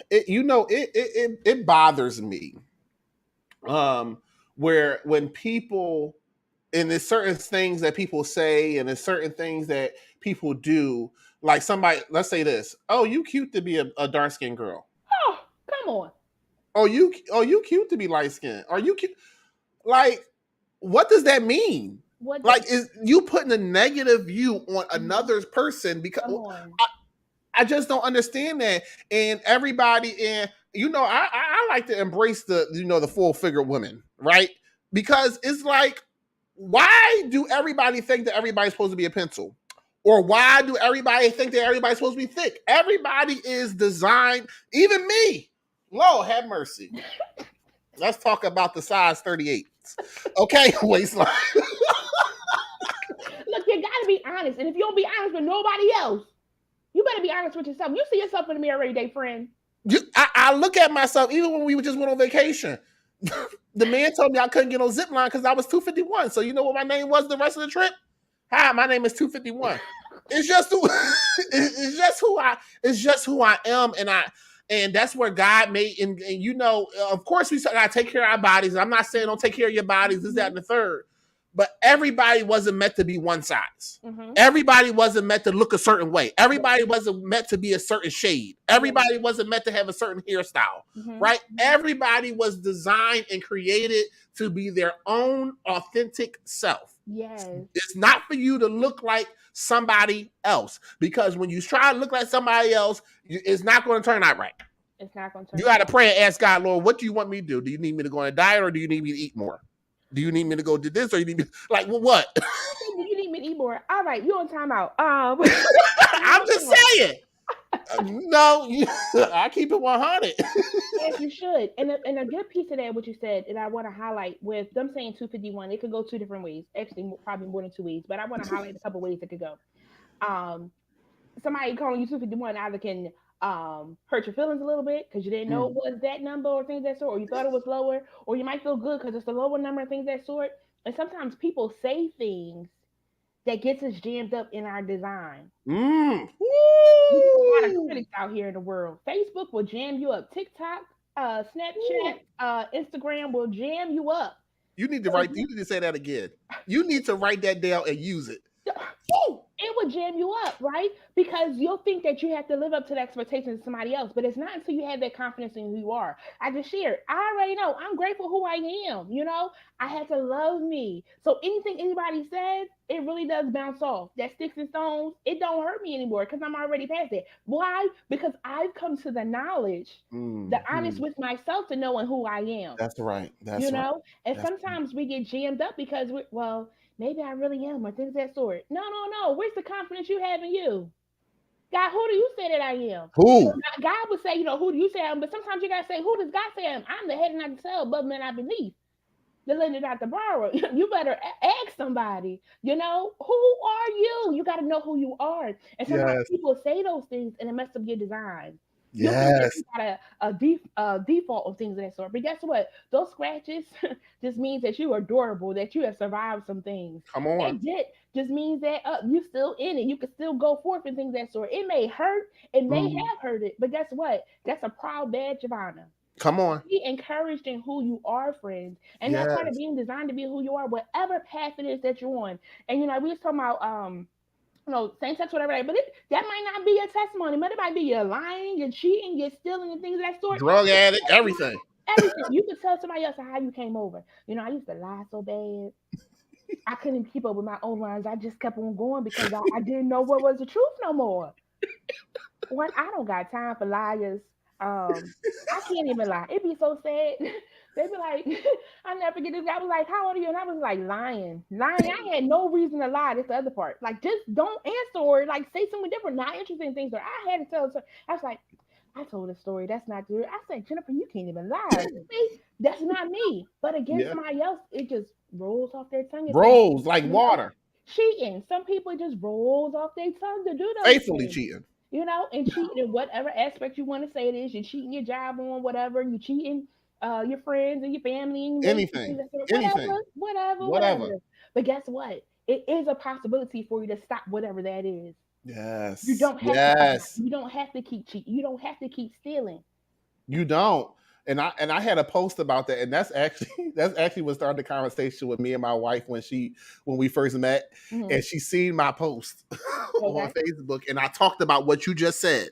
go ahead. It bothers me. Um, where when people and there's certain things that people say and there's certain things that people do, like somebody, let's say this, oh, you cute to be a dark skinned girl. Oh, come on. Oh, you cute to be light skinned. Are you cute? Like, what does that mean? What? Like, is you putting a negative view on Mhm. another person because Come on. I just don't understand that. And everybody, and I like to embrace the full figure women, right? Because it's like, why do everybody think that everybody's supposed to be a pencil? Or why do everybody think that everybody's supposed to be thick? Everybody is designed, even me. Lord have mercy. Let's talk about the size 38. Okay, waistline. Look, you gotta be honest, and if you don't be honest with nobody else, you better be honest with yourself. You see yourself in the mirror every day, friend. I look at myself, even when we just went on vacation. The man told me I couldn't get on zip line because I was 251. So you know what my name was the rest of the trip? Hi, my name is 251. It's just who I am, and that's where God made and of course we gotta take care of our bodies. I'm not saying don't take care of your bodies, this, that, and the third. but everybody wasn't meant to be one size. Mm-hmm. Everybody wasn't meant to look a certain way. Everybody wasn't meant to be a certain shade. Everybody wasn't meant to have a certain hairstyle, right? Everybody was designed and created to be their own authentic self. Yes. It's not for you to look like somebody else, because when you try to look like somebody else, it's not going to turn out right. It's not going to turn You got to pray and ask God, Lord, what do you want me to do? Do you need me to go on a diet, or do you need me to eat more? Do you need me to go do this, or you need me like what? You need me to eat more. All right, you on timeout. I'm just saying. No, I keep it 100. Yes, you should. And a good piece of that, what you said, and I want to highlight with them saying 251, it could go two different ways. Actually, probably more than 2 ways, but I want to highlight a couple ways it could go. Somebody calling you 251 either can hurt your feelings a little bit because you didn't know it was that number or things of that sort, or you thought it was lower, or you might feel good because it's a lower number and things of that sort. And sometimes people say things that gets us jammed up in our design. There's a lot of critics out here in the world. Facebook will jam you up. TikTok, Snapchat, Instagram will jam you up. You need to say that again. You need to write that down and use it. It would jam you up, right? Because you'll think that you have to live up to the expectations of somebody else, but it's not until you have that confidence in who you are. I just shared. I already know. I'm grateful who I am. I had to love me. So anything anybody says, it really does bounce off. That sticks and stones, it don't hurt me anymore because I'm already past it. Why? Because I've come to the knowledge, the honest with myself to knowing who I am. That's right. And sometimes we get jammed up because maybe I really am, or things of that sort. No. Where's the confidence you have in you? God, who do you say that I am? Who? God would say, who do you say I am? But sometimes you got to say, who does God say I am? I'm the head and not the tail, above and not beneath. The lender, not the borrower. You better ask somebody, who are you? You got to know who you are. And sometimes people say those things and it messes up your design. Yes. You got a default of things of that sort. But guess what? Those scratches just means that you are durable, that you have survived some things. Come on. That just means that you still in it. You can still go forth and things of that sort. It may hurt. It may have hurt it. But guess what? That's a proud badge of honor. Come on. Be encouraged in who you are, friends. And that's part of being designed to be who you are, whatever path it is that you're on. And, we was talking about same sex, whatever, but that might not be your testimony, but it might be your lying, your cheating, your stealing, and things of that sort. Drug addict, everything. You could tell somebody else how you came over. I used to lie so bad. I couldn't keep up with my own lines. I just kept on going because I didn't know what was the truth no more. I don't got time for liars. I can't even lie. It'd be so sad. They'd be like, I never forget this guy was like, how old are you? And I was like, lying. I had no reason to lie. That's the other part. Like, just don't answer or like say something different. Not interested in things. Or I had to tell. I was like, I told a story. That's not good. I said, Jennifer, you can't even lie. See, that's not me. But against somebody else, it just rolls off their tongue. Rolls like water. Cheating. Some people it just rolls off their tongue to do those faithfully things. Cheating. And cheating in whatever aspect you want to say it is. You're cheating your job on whatever. You're cheating your friends and your family. And anything. Whatever. But guess what? It is a possibility for you to stop whatever that is. Yes. You don't have to. You don't have to keep cheating. You don't have to keep stealing. You don't. And I had a post about that, and that's actually what started the conversation with me and my wife when we first met, and she seen my post on Facebook, and I talked about what you just said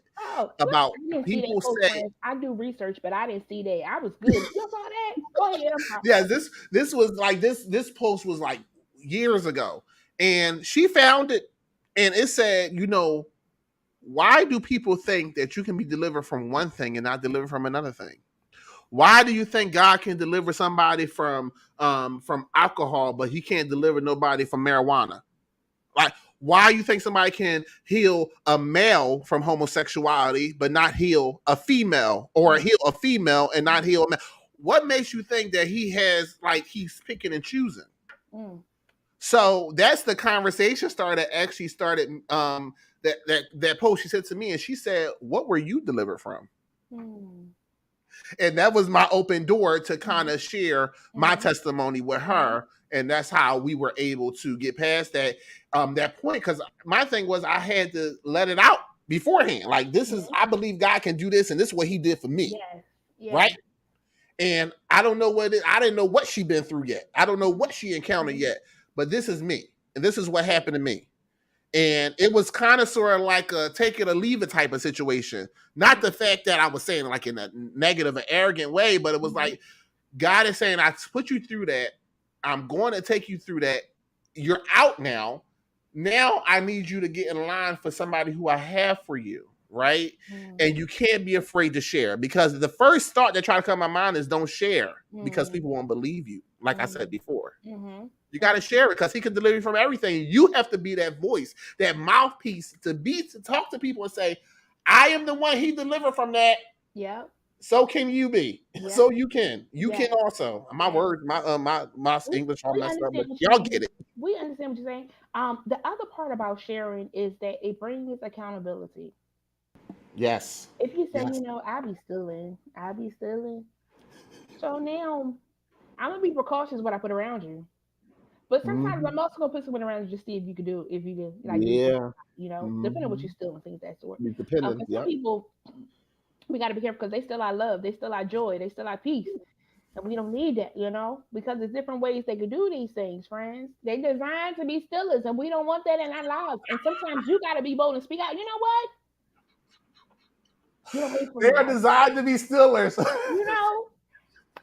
about people say. I do research, but I didn't see that. I was good. You saw that? Go ahead. Yeah, this was like this post was like years ago, and she found it, and it said, why do people think that you can be delivered from one thing and not delivered from another thing? Why do you think God can deliver somebody from alcohol, but he can't deliver nobody from marijuana? Like, why do you think somebody can heal a male from homosexuality, but not heal a female, or heal a female and not heal a male? What makes you think that he's picking and choosing? So that's the conversation started that post she said to me, and she said, what were you delivered from? And that was my open door to kind of share my testimony with her. And that's how we were able to get past that point. Because my thing was I had to let it out beforehand. Like, I believe God can do this, and this is what he did for me. Yes. Right? And I don't know I didn't know what she'd been through yet. I don't know what she encountered yet. but this is me, and this is what happened to me. And it was kind of sort of like a take it or leave it type of situation. Not the fact that I was saying like in a negative and arrogant way, but it was like God is saying, I put you through that. I'm going to take you through that. You're out now. Now I need you to get in line for somebody who I have for you, right? And you can't be afraid to share, because the first thought that try to come to my mind is don't share because people won't believe you. Like I said before, you got to share it because he can deliver you from everything. You have to be that voice, that mouthpiece to talk to people and say, I am the one he delivered from that. Yep. So can you be? Yep. So you can. You Yes. can also. My words, my English all messed up, but what y'all you're get it. We understand what you're saying. The other part about sharing is that it brings accountability. Yes. If you say, Yes. I be stealing. So now I'm gonna be precautious what I put around you. But sometimes I'm also gonna put someone around you just see if you could do it, if you can like do it, Yeah. depending on what you steal and things of that sort. Depending. Because some Yep. people we gotta be careful because they still our love, they still our joy, they still our peace. And we don't need that, because there's different ways they could do these things, friends. They designed to be stealers, and we don't want that in our lives. And sometimes you got to be bold and speak out. You know what? Get away from They me. are designed to be stealers. You know,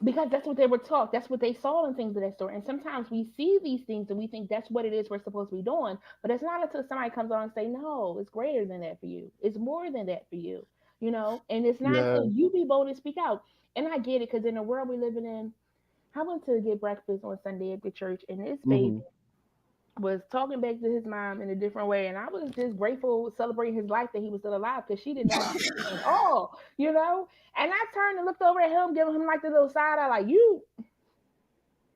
because that's what they were taught. That's what they saw and things of that sort. And sometimes we see these things and we think that's what it is we're supposed to be doing. But it's not until somebody comes on and say, no, it's greater than that for you. It's more than that for you. And it's not Yeah. until you be bold and speak out. And I get it because in the world we're living in, I went to get breakfast on Sunday at the church, and this baby was talking back to his mom in a different way, and I was just grateful, celebrating his life that he was still alive because she did not do it at all. And I turned and looked over at him, giving him like the little side eye, like you.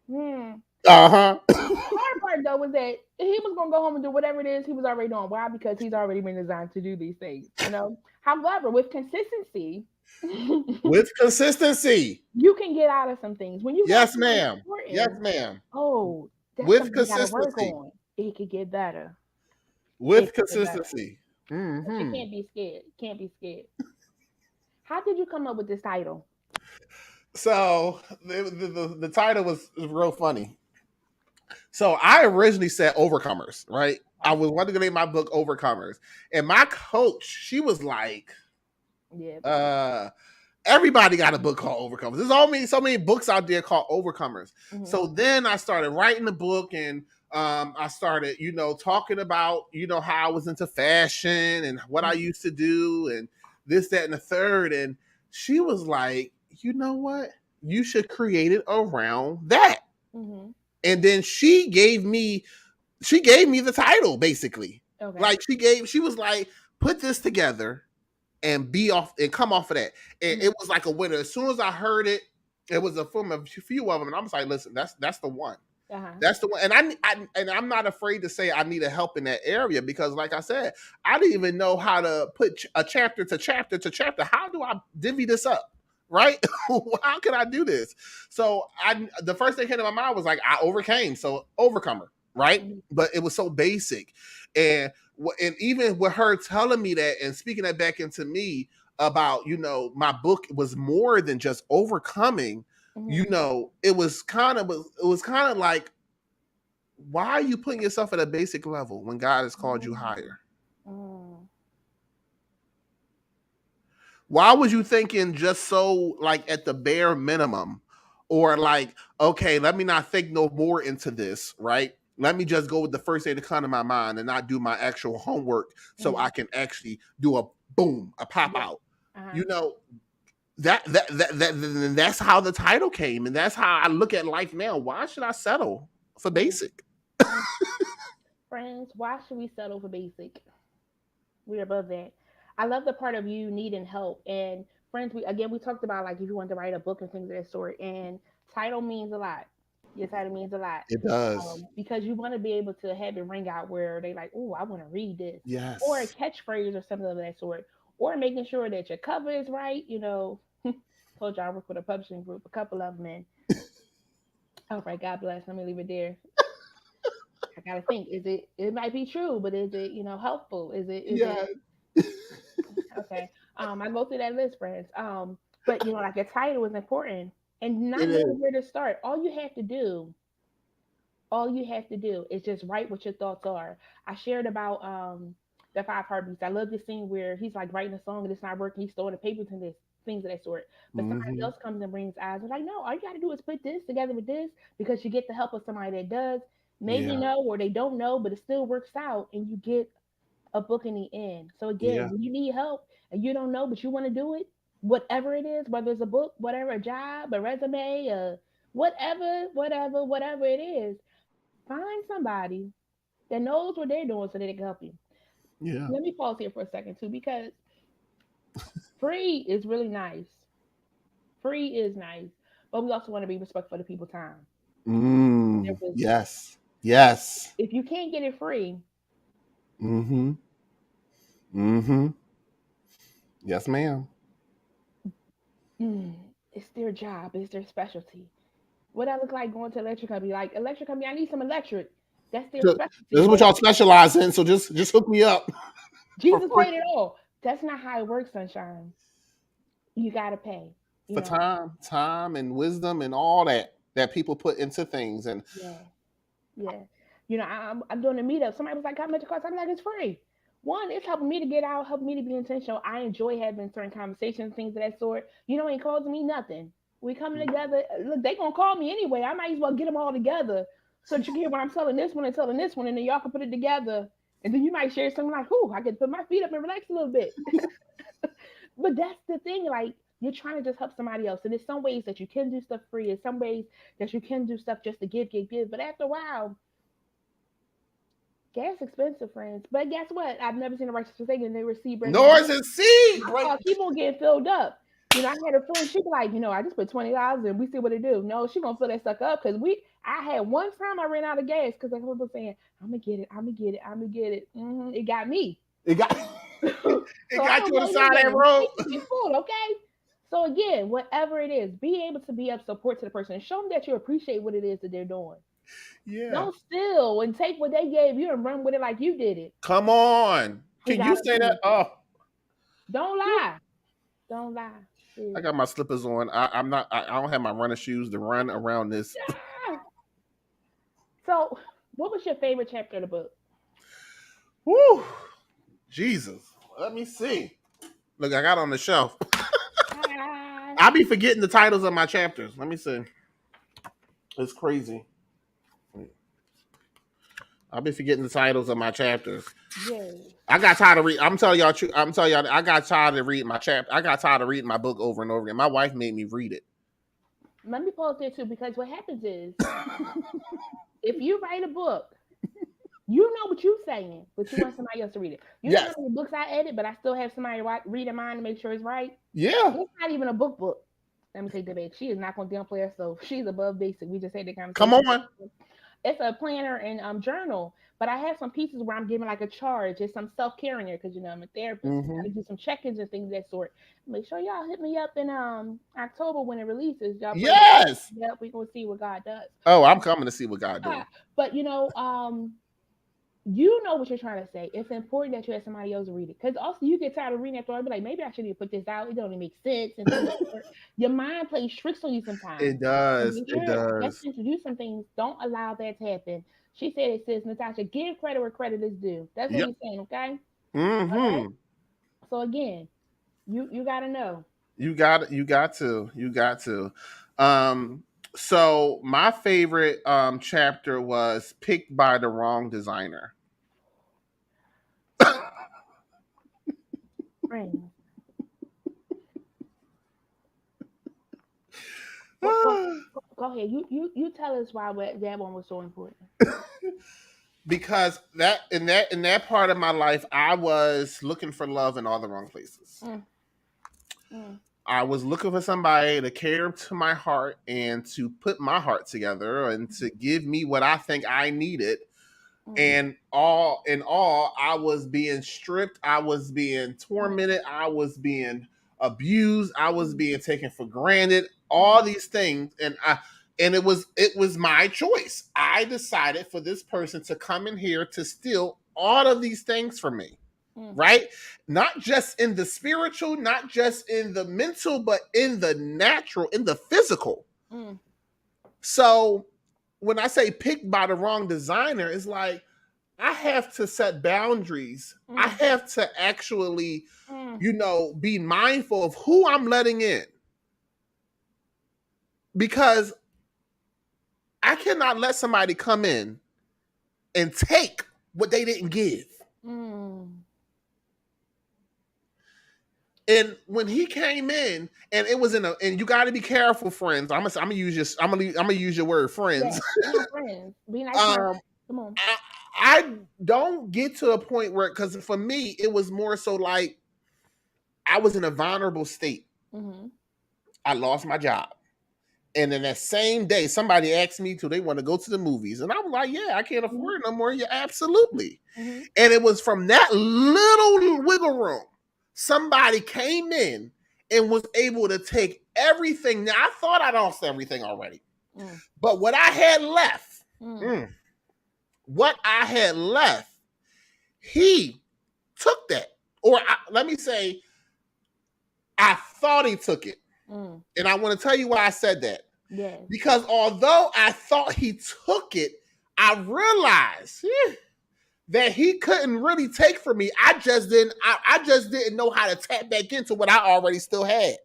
Hmm. Uh-huh. The hard part though was that he was gonna go home and do whatever it is he was already doing. Why? Because he's already been designed to do these things. However, with consistency, With consistency. you can get out of some things when you got Yes, something ma'am. Yes, important. ma'am. Oh, that's With something you got to work consistency. on. It could get better. It With could get better. consistency. But you can't be scared. Can't be scared. How did you come up with this title? So the title was real funny. So I originally said Overcomers, right? I was wanting to name my book Overcomers. And my coach, she was like, Yeah. everybody got a book called Overcomers. There's so many books out there called Overcomers. So then I started writing the book, and I started, talking about, how I was into fashion and what I used to do and this, that, and the third. And she was like, you know what? You should create it around that. And then she gave me the title basically. Okay. Like she was like, put this together and be off and come off of that. And it was like a winner. As soon as I heard it, it was a film of a few of them, and I was like, listen, that's the one. That's the one. And I'm not afraid to say I need a help in that area because, like I said, I didn't even know how to put a chapter to chapter to chapter. How do I divvy this up? Right? How can I do this? So the first thing came to my mind was like, I overcame. So overcomer, right? But it was so basic. And even with her telling me that and speaking that back into me about, my book was more than just overcoming, it was kind of like, why are you putting yourself at a basic level when God has called you higher? Why was you thinking just so like at the bare minimum, or like, okay, let me not think no more into this, right? Let me just go with the first thing to come to my mind and not do my actual homework so I can actually do a boom, a pop out. That's how the title came, and that's how I look at life now. Why should I settle for basic? Friends, why should we settle for basic? We're above that. I love the part of you needing help. And friends, we talked about like if you want to write a book and things of that sort. And title means a lot. Your title means a lot. It does. Because you want to be able to have it ring out where they like, oh, I want to read this. Yes. Or a catchphrase or something of that sort. Or making sure that your cover is right. Told you I work with a publishing group, a couple of them. And all right, God bless. Let me leave it there. I gotta think. It might be true, but is it, helpful? Is it okay? I go through that list, friends. But like a title is important, and not knowing where to start. All you have to do all you have to do is just write what your thoughts are. I shared about the five heartbeats. I love this scene where he's like writing a song and it's not working. He's throwing the papers and this things of that sort. But somebody Mm-hmm. else comes and brings eyes. I'm like, no, all you got to do is put this together with this because you get the help of somebody that does. Maybe Yeah. know or they don't know, but it still works out, and you get a book in the end. So again, Yeah. when you need help and you don't know, but you want to do it, whatever it is, whether it's a book, whatever, a job, a resume, whatever it is, find somebody that knows what they're doing so that they can help you. Yeah. Let me pause here for a second too, because free is really nice. Free is nice, but we also want to be respectful of people's time and their wisdom. Yes. Yes. If you can't get it free, Mm-hmm. Mm-hmm. Yes, ma'am. mm, it's their job, it's their specialty. What I look like going to electric company, like electric company, I need some electric. That's their So, this specialty. is what But y'all specialize in. So just hook me up for Jesus free paid it all. That's not how it works, sunshine. You gotta pay. You for know, time and wisdom and all that people put into things. And yeah, yeah. You know, I'm doing a meetup. Somebody was like, "How much it costs?" I'm like, "It's free." One, it's helping me to get out, helping me to be intentional. I enjoy having certain conversations, things of that sort. You know, ain't costing me nothing. We coming together. Look, they gonna call me anyway. I might as well get them all together so that you can hear what I'm telling this one and telling this one, and then y'all can put it together. And then you might share something like, "Whoo, I can put my feet up and relax a little bit." But that's the thing, like you're trying to just help somebody else. And there's some ways that you can do stuff free, there's some ways that you can do stuff just to give. But after a while, gas expensive, friends. But guess what? I've never seen a righteous forsaken and they receive bread from North heaven. and seed, right? Keep on getting filled up. You know, I had a friend, she be like, I just put $20 and we see what it do. No, she gonna fill that sucker up because I had one time I ran out of gas because I was saying, I'm gonna get it, I'm gonna get it, I'm gonna get it. It got me. It got So it I got don't you on the play this side of that game. road. Keep your food, okay? So again, whatever it is, be able to be of support to the person and show them that you appreciate what it is that they're doing. Yeah. Don't steal and take what they gave you and run with it like you did it. Come on. It's Can you out of say that? me. Oh, Don't lie. Don't lie. I Seriously. got my slippers on. I'm not. I don't have my running shoes to run around this. Ah! So, what was your favorite chapter of the book? Woo, Jesus. Let me see. Look, I got on the shelf. Ah, I be forgetting the titles of my chapters. Let me see. It's crazy. I'll be forgetting the titles of my chapters. yes. I got tired of reading. I'm telling y'all. I'm telling y'all. I got tired of reading my chapter. I got tired of reading my book over and over again. My wife made me read it. Let me pause there too because what happens is if you write a book, you know what you're saying, but you want somebody else to read it. You know how Yes. many books I edit, but I still have somebody reading mine to make sure it's right? Yeah. It's not even a book. Let me take that back. She is not going to downplay herself. She's above basic. We just had that Come conversation. on. It's a planner and journal, but I have some pieces where I'm giving like a charge. It's some self care in there because I'm a therapist. I Mm-hmm. got to do some check-ins and things of that sort. Make sure y'all hit me up in October when it releases. Y'all pray. Yes. Yep, we gonna see what God does. Oh, I'm coming to see what God do. Ah, but you know what you're trying to say. It's important that you have somebody else read it because also you get tired of reading that story. Be like, maybe I should have put this out. It don't even make sense. And your mind plays tricks on you sometimes. It does. When It you're does. destined to do some things, don't allow that to happen. She said it says, Natasha, give credit where credit is due. That's what Yep. we're saying, okay? All right. Mm-hmm. So again, you gotta know. You got. You got to. You got to. Um. So my favorite chapter was picked by the wrong designer. Friends. Go ahead. You tell us why that one was so important. Because that part of my life, I was looking for love in all the wrong places. Mm, mm, I was looking for somebody to care to my heart and to put my heart together and to give me what I think I needed. mm, And all in all, I was being stripped, I was being mm, tormented, I was being abused, I was mm, being taken for granted, mm, all these things. And it was my choice. I decided for this person to come in here to steal all of these things from me. mm, Right? Not just in the spiritual, not just in the mental, but in the natural, in the physical. mm, So when I say picked by the wrong designer, it's like I have to set boundaries. I have to actually, be mindful of who I'm letting in. Because I cannot let somebody come in and take what they didn't give. And when he came in, and it was and you got to be careful, friends. I'm gonna use your word, friends. Yeah, friends. Be nice. Come on. I don't get to a point where, because for me, it was more so like I was in a vulnerable state. I lost my job. And then that same day, somebody asked me they want to go to the movies. And I was like, yeah, I can't afford it no more. Yeah, absolutely. And it was from that little wiggle room, somebody came in and was able to take everything. Now, I thought I lost everything already. But what I had left, he took that. Or let me say, I thought he took it. And I want to tell you why I said that. Yes. Because although I thought he took it, I realized that he couldn't really take from me. I just didn't know how to tap back into what I already still had.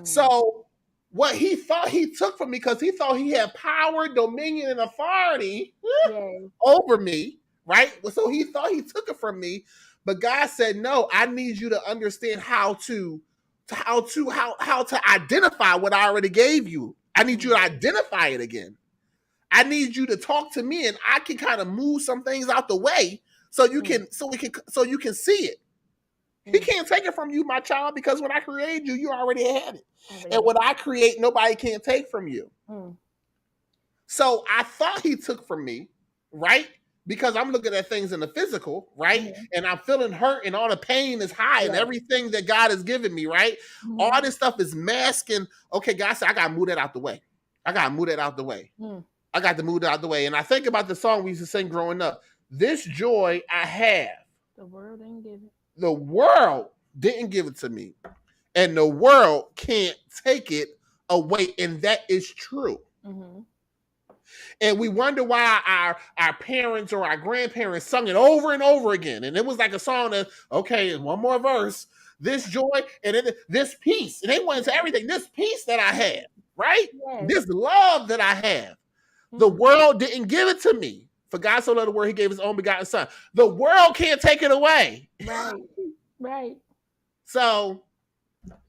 So what he thought he took from me, because he thought he had power, dominion, and authority over me, right? So he thought he took it from me. But God said, no, I need you to understand how to identify what I already gave you. I need you to identify it again. I need you to talk to me, and I can kind of move some things out the way so you can see it. He can't take it from you, my child, because when I created you, you already had it. And what I create, nobody can take from you. So I thought he took from me, right? Because I'm looking at things in the physical, right? And I'm feeling hurt, and all the pain is high, and everything that God has given me, right? All this stuff is masking. Okay, God said, I got to move that out the way. I got to move that out the way. And I think about the song we used to sing growing up. This joy I have. The world didn't give it. The world didn't give it to me. And the world can't take it away. And that is true. And we wonder why our parents or our grandparents sung it over and over again. And it was like a song that, okay, one more verse. This joy and this peace. And they went into everything. This peace that I have, right? Yes. This love that I have. The world didn't give it to me. For God so loved the world, he gave his own begotten son. The world can't take it away. Right. So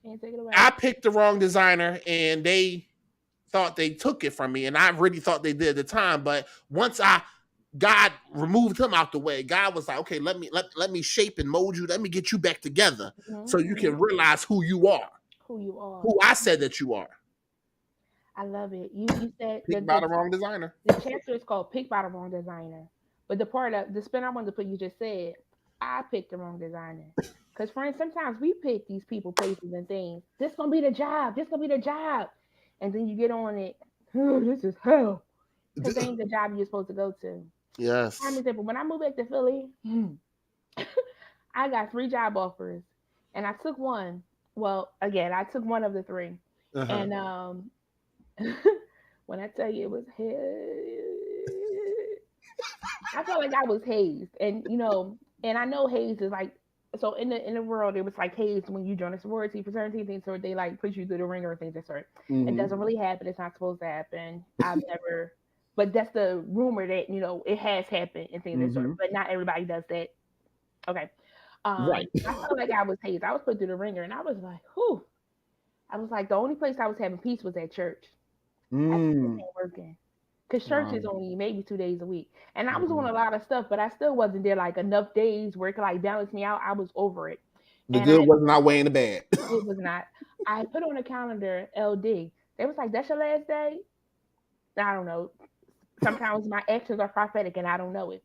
can't take it away. I picked the wrong designer, and they thought they took it from me. And I really thought they did at the time. But once God removed him out the way, God was like, okay, let me shape and mold you. Let me get you back together so you can realize who you are. Who I said that you are. I love it. You said picked by the wrong designer. The chapter is called "Picked by the Wrong Designer," but the spin I wanted to put, you just said, I picked the wrong designer. Because friends, sometimes we pick these people, places, and things. This gonna be the job. And then you get on it. Oh, this is hell. Because ain't the job you're supposed to go to. Yes. For example, when I moved back to Philly, I got 3 job offers, and I took one. Well, again, I took one of the 3, and when I tell you it was I felt like I was hazed, and and I know hazed is like, so in the world it was like hazed when you join a sorority, fraternity, things, or they like push you through the ringer or things that sort. It doesn't really happen. It's not supposed to happen. I've never, but that's the rumor that it has happened and things that sort. But not everybody does that. Okay, right. I felt like I was hazed. I was put through the ringer, and I was like, whew. I was like, the only place I was having peace was at church. I ain't working, because church is only maybe 2 days a week, and I was doing a lot of stuff, but I still wasn't there like enough days where it could like balance me out. I was over it. The good was not weighing the bad. It was not. I put on a calendar LD. They was like, "That's your last day." I don't know. Sometimes my actions are prophetic, and I don't know it.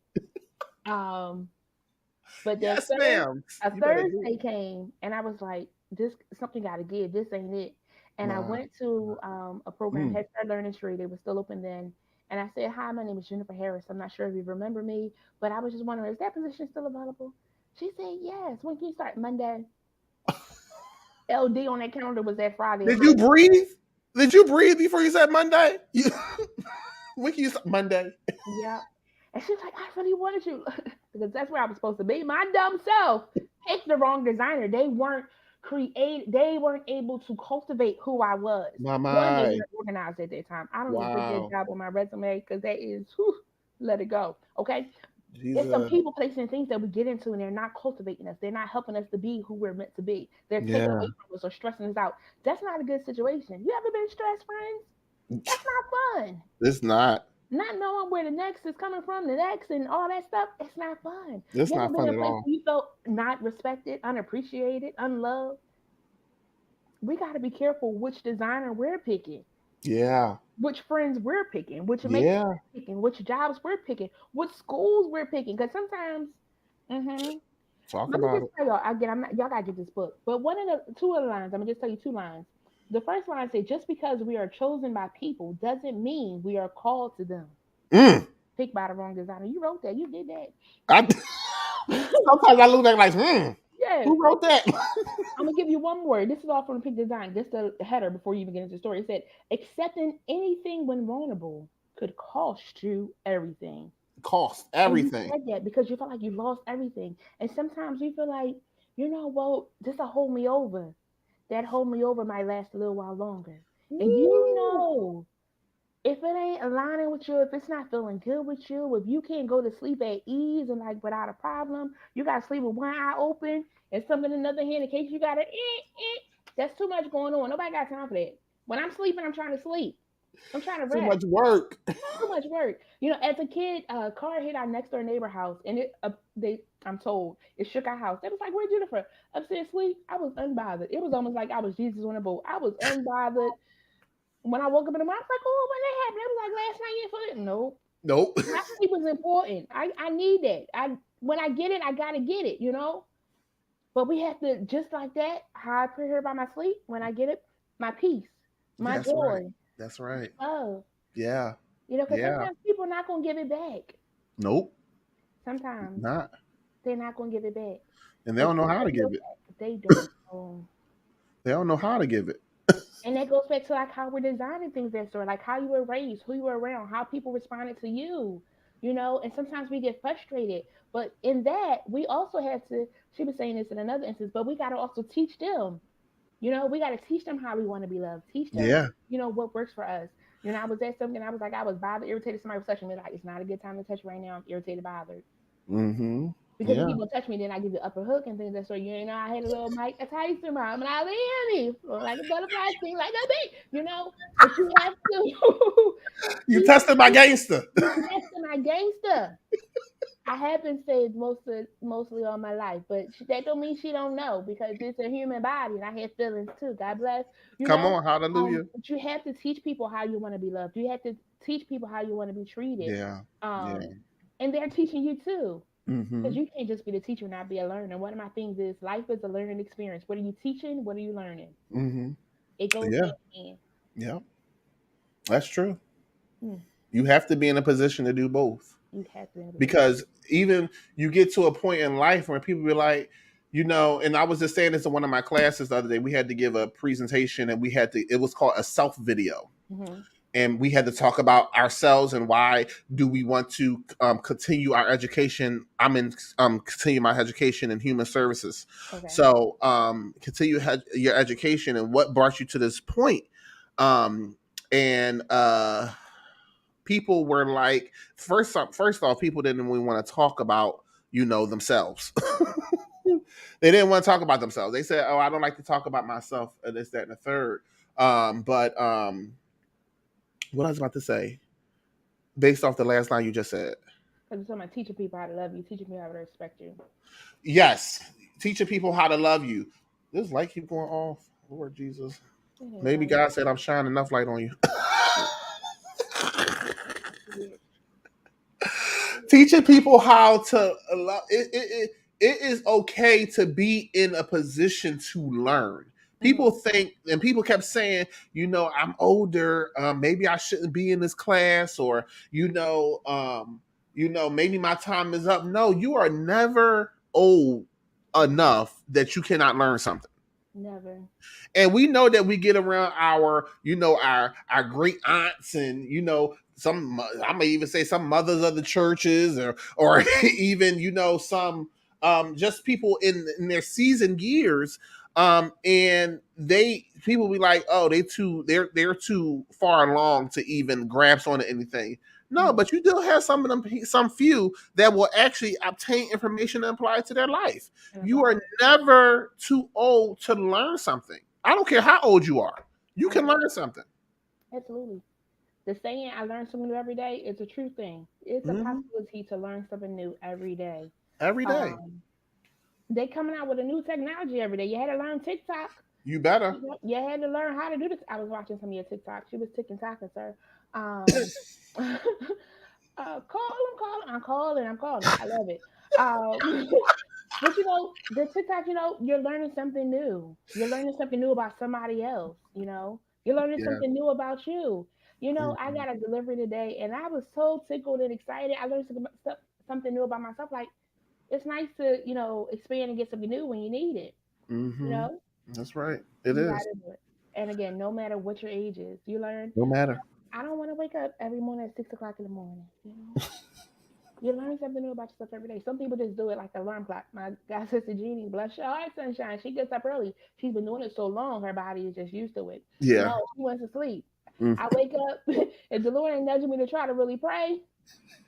But yes, ma'am. A Thursday came, and I was like, "This something got to give. This ain't it." And I went to a program, Head Start Learning Tree. They were still open then. And I said, "Hi, my name is Jennifer Harris. I'm not sure if you remember me, but I was just wondering, is that position still available?" She said, "Yes. When can you start?" Monday. LD on that calendar was that Friday. Did you breathe? Did you breathe before you said Monday? We can use Monday. Yeah. And she's like, I really wanted you because that's where I was supposed to be. My dumb self picked the wrong designer. They weren't able to cultivate who I was. My One, they mind. weren't organized at that time. I don't do a pretty good Wow. job on my resume because that is whew, let it go. Okay. It's some Jesus. people, places, and things that we get into, and they're not cultivating us. They're not helping us to be who we're meant to be. They're taking Yeah. away from us or stressing us out. That's not a good situation. You ever been stressed, friends? That's not fun. It's not. Not knowing where the next is coming from, the next and all that stuff, it's not fun. It's You ever not been fun in a at place all. where you felt not respected, unappreciated, unloved? We got to be careful which designer we're picking, Yeah. which friends we're picking, which mates Yeah. we're picking, which jobs we're picking, what schools we're picking. Because sometimes, hmm Talk let me about just it. tell y'all again, I'm not, y'all gotta get this book. But one of the two of the lines, I'm gonna just tell you two lines. The first line says, "Just because we are chosen by people doesn't mean we are called to them." Mm. Picked by the wrong designer. You wrote that. You did that. I, sometimes I look back like, Yeah. who wrote that? I'm gonna give you one more. This is all from the Pink Design. Just the header before you even get into the story. It said, "Accepting anything when vulnerable could cost you everything." Cost And you everything. said that because you felt like you lost everything. And sometimes you feel like, well, this will hold me over. That hold me over might last a little while longer. And Woo. if it ain't aligning with you, if it's not feeling good with you, if you can't go to sleep at ease and like without a problem, you gotta sleep with one eye open and something in another hand in case you gotta that's too much going on. Nobody got time for that. When I'm sleeping, I'm trying to sleep. I'm trying to Too rest. much work. Too much work. As a kid, a car hit our next door neighbor house, and I'm told, it shook our house. They was like, "Where'd Jennifer?" Upstairs sleep. I was unbothered. It was almost like I was Jesus on a boat. I was unbothered. When I woke up in the morning, I was like, "Oh, when that happened?" It was like last night. You feel it? Nope. Nope. My sleep was important. I need that. When I get it, I gotta get it. But we have to just like that. How I prepare about my sleep when I get it, my peace, my That's right. joy, That's right. love. Yeah. Because Yeah. sometimes people are not gonna give it back. Nope. Sometimes Not. they're not gonna give it back. And they But don't know you how to give give it it. back. They don't know. They don't know how to give it. And that goes back to like how we're designing things that store, like how you were raised, who you were around, how people responded to you. And sometimes we get frustrated. But in that, we also have to, she was saying this in another instance, but we got to also teach them. We got to teach them how we want to be loved. Teach them, Yeah. what works for us. I was at something, I was like, I was bothered, irritated, somebody was touching me, like, it's not a good time to touch right now. I'm irritated, bothered. Mm-hmm. Because if Yeah. people touch me, then I give the upper hook and things that sort. I had a little Mike Tyson mom, and I leave like a butterfly, sting like a bee. But you have to You teach tested my gangster. you testing my gangster. I have been saved mostly all my life, but that don't mean she don't know because it's a human body and I have feelings too. God bless. Come on. Hallelujah. But you have to teach people how you want to be loved. You have to teach people how you want to be treated. Yeah. Yeah. And they're teaching you too. Mm-hmm. Because you can't just be the teacher and not be a learner. One of my things is life is a learning experience. What are you teaching? What are you learning? Mm-hmm. It goes Yeah. hand in hand. Yeah. That's true. Mm, You have to be in a position to do both. you have to. Because even you get to a point in life where people be like, and I was just saying this in one of my classes the other day. We had to give a presentation and it was called a self video. Mm-hmm. And we had to talk about ourselves and why do we want to continue our education. I'm in continue my education in human services. Okay. So continue your education and what brought you to this point. And people were like, first off, people didn't even want to talk about themselves. They didn't want to talk about themselves. They said, "Oh, I don't like to talk about myself," and this, that, and the third. But what I was about to say, based off the last line you just said, Because it's about teaching people how to love you, teaching people how to respect you. yes, teaching people how to love you. This light keep going off, Lord Jesus. Maybe God said I'm shining enough light on you. Teaching people how to allow it is okay to be in a position to learn. People think, and people kept saying, I'm older, maybe I shouldn't be in this class, or maybe my time is up. No, you are never old enough that you cannot learn something. Never. And we know that we get around our great aunts and some I may even say some mothers of the churches, or even some just people in their seasoned years, and people be like, oh, they're too far along to even grasp onto anything. No, but you still have some of them, some few that will actually obtain information and apply it to their life. You are never too old to learn something. I don't care how old you are. You can learn something. Absolutely. The saying "I learn something new every day" is a true thing. It's a Mm-hmm. possibility to learn something new every day. Every day. They coming out with a new technology every day. You had to learn TikTok. You better. You had to learn how to do this. I was watching some of your TikTok. She was ticking talking, sir. Um, I'm calling. I love it. But the TikTok, you're learning something new. You're learning something new about somebody else. You're learning Yeah. something new about you. I Mm-hmm. got a delivery today, and I was so tickled and excited. I learned something new about myself. Like, it's nice to expand and get something new when you need it. You Mm-hmm. know, That's right. It you is. gotta do it. And again, no matter what your age is, you learn. No matter. I don't want to wake up every morning at 6 o'clock in the morning. You learn something new about yourself every day. Some people just do it like alarm clock. My god sister Jeannie, bless her heart, sunshine. She gets up early. She's been doing it so long, her body is just used to it. Yeah. No, she wants to sleep. Mm. I wake up. If the Lord ain't nudging me to try to really pray,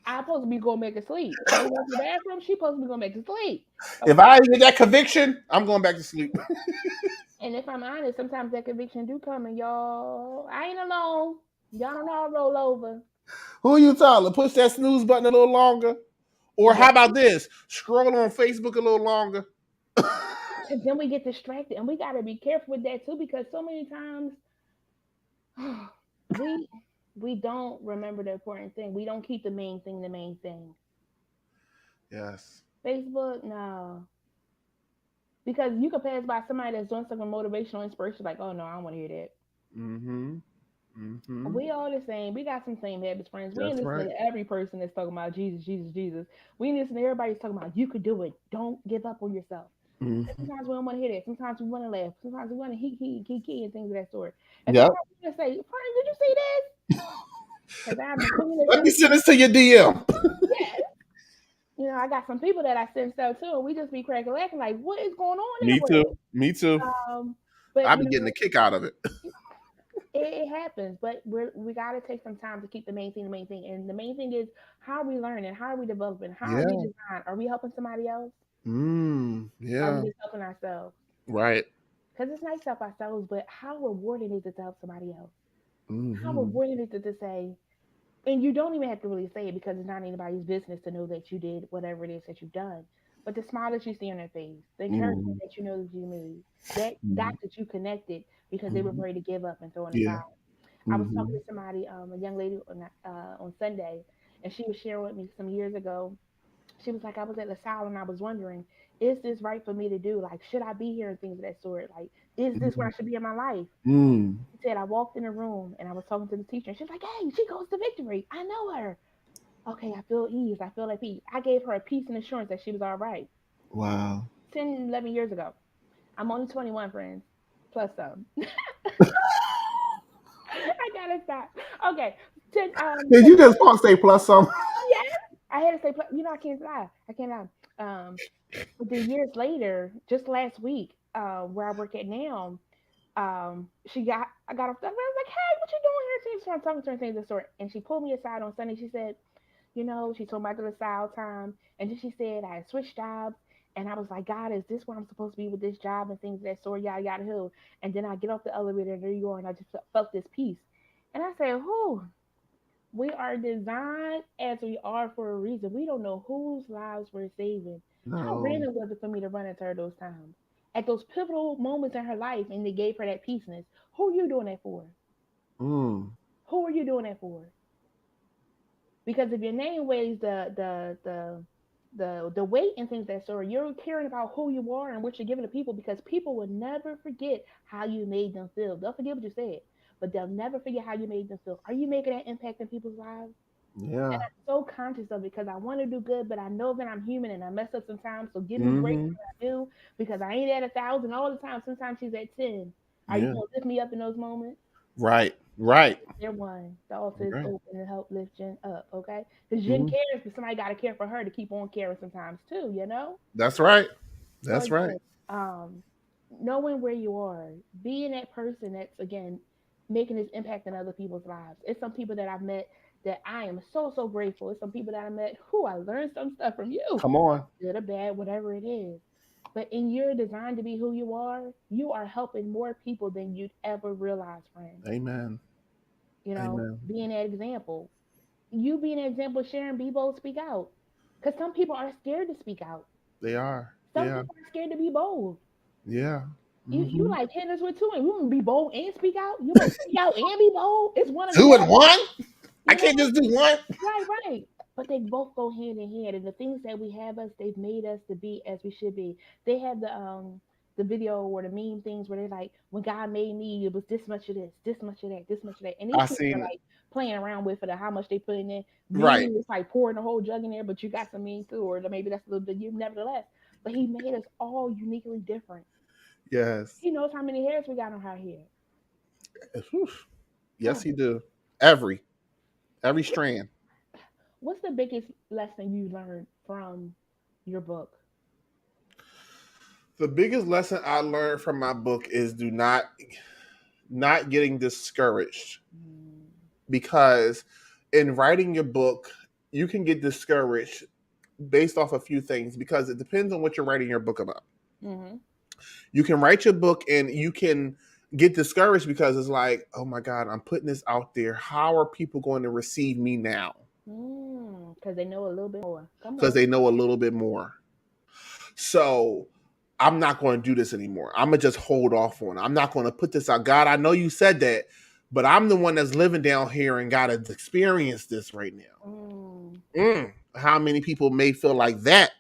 I'm supposed to be going to make it sleep. If I go to the bathroom, she's supposed to be going to make it sleep. If Okay. I get that conviction, I'm going back to sleep. And if I'm honest, sometimes that conviction do come, and y'all, I ain't alone. Y'all don't all roll over. Who are you telling? Push that snooze button a little longer. Or Yeah. how about this? Scroll on Facebook a little longer. Because then we get distracted, and we got to be careful with that too, because so many times we we don't remember the important thing. We don't keep the main thing the main thing. Yes. Facebook, no. Because you could pass by somebody that's doing something motivational, inspiration, like, oh no, I don't want to hear that. Mm-hmm. Mm-hmm. We all the same. We got some same habits, friends. We ain't That's listening right. to every person that's talking about Jesus, Jesus, Jesus. We ain't listening to everybody that's talking about you could do it. Don't give up on yourself. And Mm-hmm. sometimes we don't want to hear that. Sometimes we want to laugh. Sometimes we want to he, and things of that sort. And Yep. sometimes we want to say, friend, did you see this? Because I have a feeling that Let me send this to your DM. yes. I got some people that I send stuff to, and we just be cracking laughing, like, what is going on in the Me too. world? Me too. Um, but I've been getting a kick out of it. it happens. But we got to take some time to keep the main thing the main thing, and the main thing is how are we learning, how are we developing, how are we Yeah. designed? Are we helping somebody else? Are we Yeah. just helping ourselves? Right. Because it's nice to help ourselves, but how rewarding is it to help somebody else? How Mm-hmm. rewarding is it to say, and you don't even have to really say it because it's not anybody's business to know that you did whatever it is that you've done. But the smile that you see on their face, the encouragement Mm-hmm. that you know that you made, that dot that you connected because they were Mm-hmm. ready to give up and throw in the Yeah. towel. I was talking Mm-hmm. to somebody, a young lady on Sunday, and she was sharing with me some years ago. She was like, I was at the asylum and I was wondering, is this right for me to do? Like, should I be here and things of that sort? Like, is this where I should be in my life? Mm-hmm. She said, I walked in the room and I was talking to the teacher, and she's like, hey, she goes to Victory. I know her. Okay, I feel ease. I feel like peace. I gave her a peace and assurance that she was all right. Wow. 10, 11 years ago. I'm only 21, friends, plus some. I gotta stop. Okay, 10, Did so you just want to say plus some? yes, I had to say, I can't lie. I can't lie. But then years later, just last week, where I work at now, I got off the, I was like, hey, what you doing here? She was trying to talk to her and things of the sort. And she pulled me aside on Sunday. She said, she told me about the LaSalle time. And then she said, I had switched jobs. And I was like, God, is this where I'm supposed to be with this job and things of that sort, yada, yada, who. And then I get off the elevator and there you are. And I just felt this peace. And I said, whew, we are designed as we are for a reason. We don't know whose lives we're saving. How No. random was it for me to run into her those times? At those pivotal moments in her life, and they gave her that peaceness. Who are you doing that for? Mm. Who are you doing that for? Because if your name weighs the weight and things that sort, you're caring about who you are and what you're giving to people because people will never forget how you made them feel. They'll forget what you said, but they'll never forget how you made them feel. Are you making that impact in people's lives? And Yeah. I'm so conscious of it because I want to do good, but I know that I'm human and I mess up sometimes. So give me grace Mm-hmm. when I do because I ain't at 1,000 all the time. Sometimes she's at 10. Are you Yeah. gonna lift me up in those moments? Right. Right. They're one. The altar is Right. open to help lift Jen up, okay? Because Jen Mhm. cares, but somebody got to care for her to keep on caring sometimes too, you know? That's right. So That's right. again, knowing where you are, being that person that's again making this impact in other people's lives. It's some people that I've met that I am so grateful. It's some people that I met who I learned some stuff from you, Come on. good or bad, whatever it is. But in your design to be who you are helping more people than you'd ever realize, friend. Amen. You know, Amen. being that example. You being an example, Sharon, be bold, speak out. Because some people are scared to speak out. They are. Some Yeah. people are scared to be bold. Yeah. You Hmm. like hitting us with two, and we want to be bold and speak out. You want to speak out and be bold. It's one or the Two and other. one? I You can't know, just do one. right. But they both go hand in hand, and the things that we have us, they've made us to be as we should be. They have the video or the meme things where they're like, when God made me, it was this much of this much of that, this much of that, and these I kids are seen it. like playing around with it or how much they put in there. Right. Me, it's like pouring the whole jug in there, but you got some mean too, or maybe that's a little bit you nevertheless. But He made us all uniquely different. Yes. He knows how many hairs we got on our head. Whew. Yes, Oh, he do. Every strand. what's the biggest lesson you learned from your book? The biggest lesson I learned from my book is do not getting discouraged, Mm, because in writing your book, you can get discouraged based off a few things, because it depends on what you're writing your book about. mm-hmm. You can write your book and you can get discouraged because it's like, oh my God, I'm putting this out there. How are people going to receive me now? Because they know a little bit more. Come Because on. they know a little bit more. So I'm not going to do this anymore. I'm going to just hold off on it. I'm not going to put this out. God, I know you said that, but I'm the one that's living down here and got to experience this right now. Mm, How many people may feel like that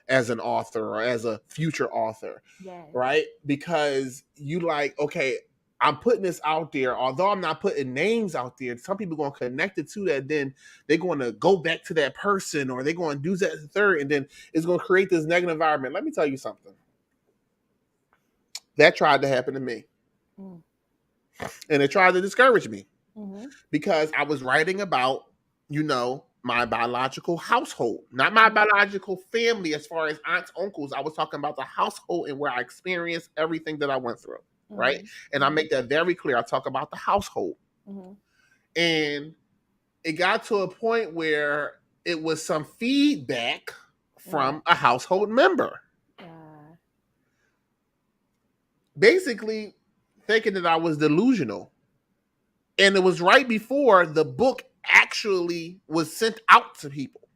as an author or as a future author, yes. right? Because you like, okay, I'm putting this out there. Although I'm not putting names out there, some people are going to connect it to that. Then they're going to go back to that person, or they're going to do that third, and then it's going to create this negative environment. Let me tell you something. That tried to happen to me, Mm, and it tried to discourage me mm-hmm. because I was writing about, my biological household, not my biological family as far as aunts, uncles. I was talking about the household and where I experienced everything that I went through, right? Mm-hmm. And I make that very clear. I talk about the household. Mm-hmm. And it got to a point where it was some feedback Mm-hmm. from a household member, Uh, basically thinking that I was delusional. And it was right before the book actually was sent out to people.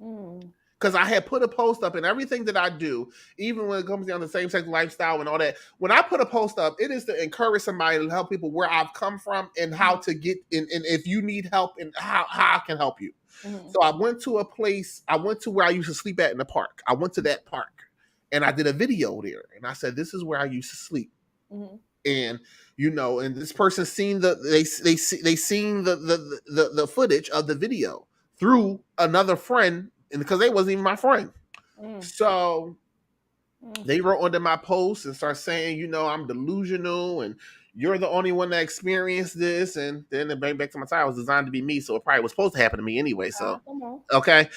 mm, Because I had put a post up, and everything that I do, even when it comes down to same-sex lifestyle and all that, when I put a post up, it is to encourage somebody to help people where I've come from and how to get in, and if you need help and how I can help you. mm-hmm. So I went to a place, I went to where I used to sleep at in the park. I went to that park and I did a video there. And I said, this is where I used to sleep. Mm-hmm. And and this person seen they seen the footage of the video through another friend, and because they wasn't even my friend. Mm, So mm, they wrote under my post and start saying, I'm delusional and you're the only one that experienced this. And then it bring back to my time, it was designed to be me, so it probably was supposed to happen to me anyway. So come on. okay.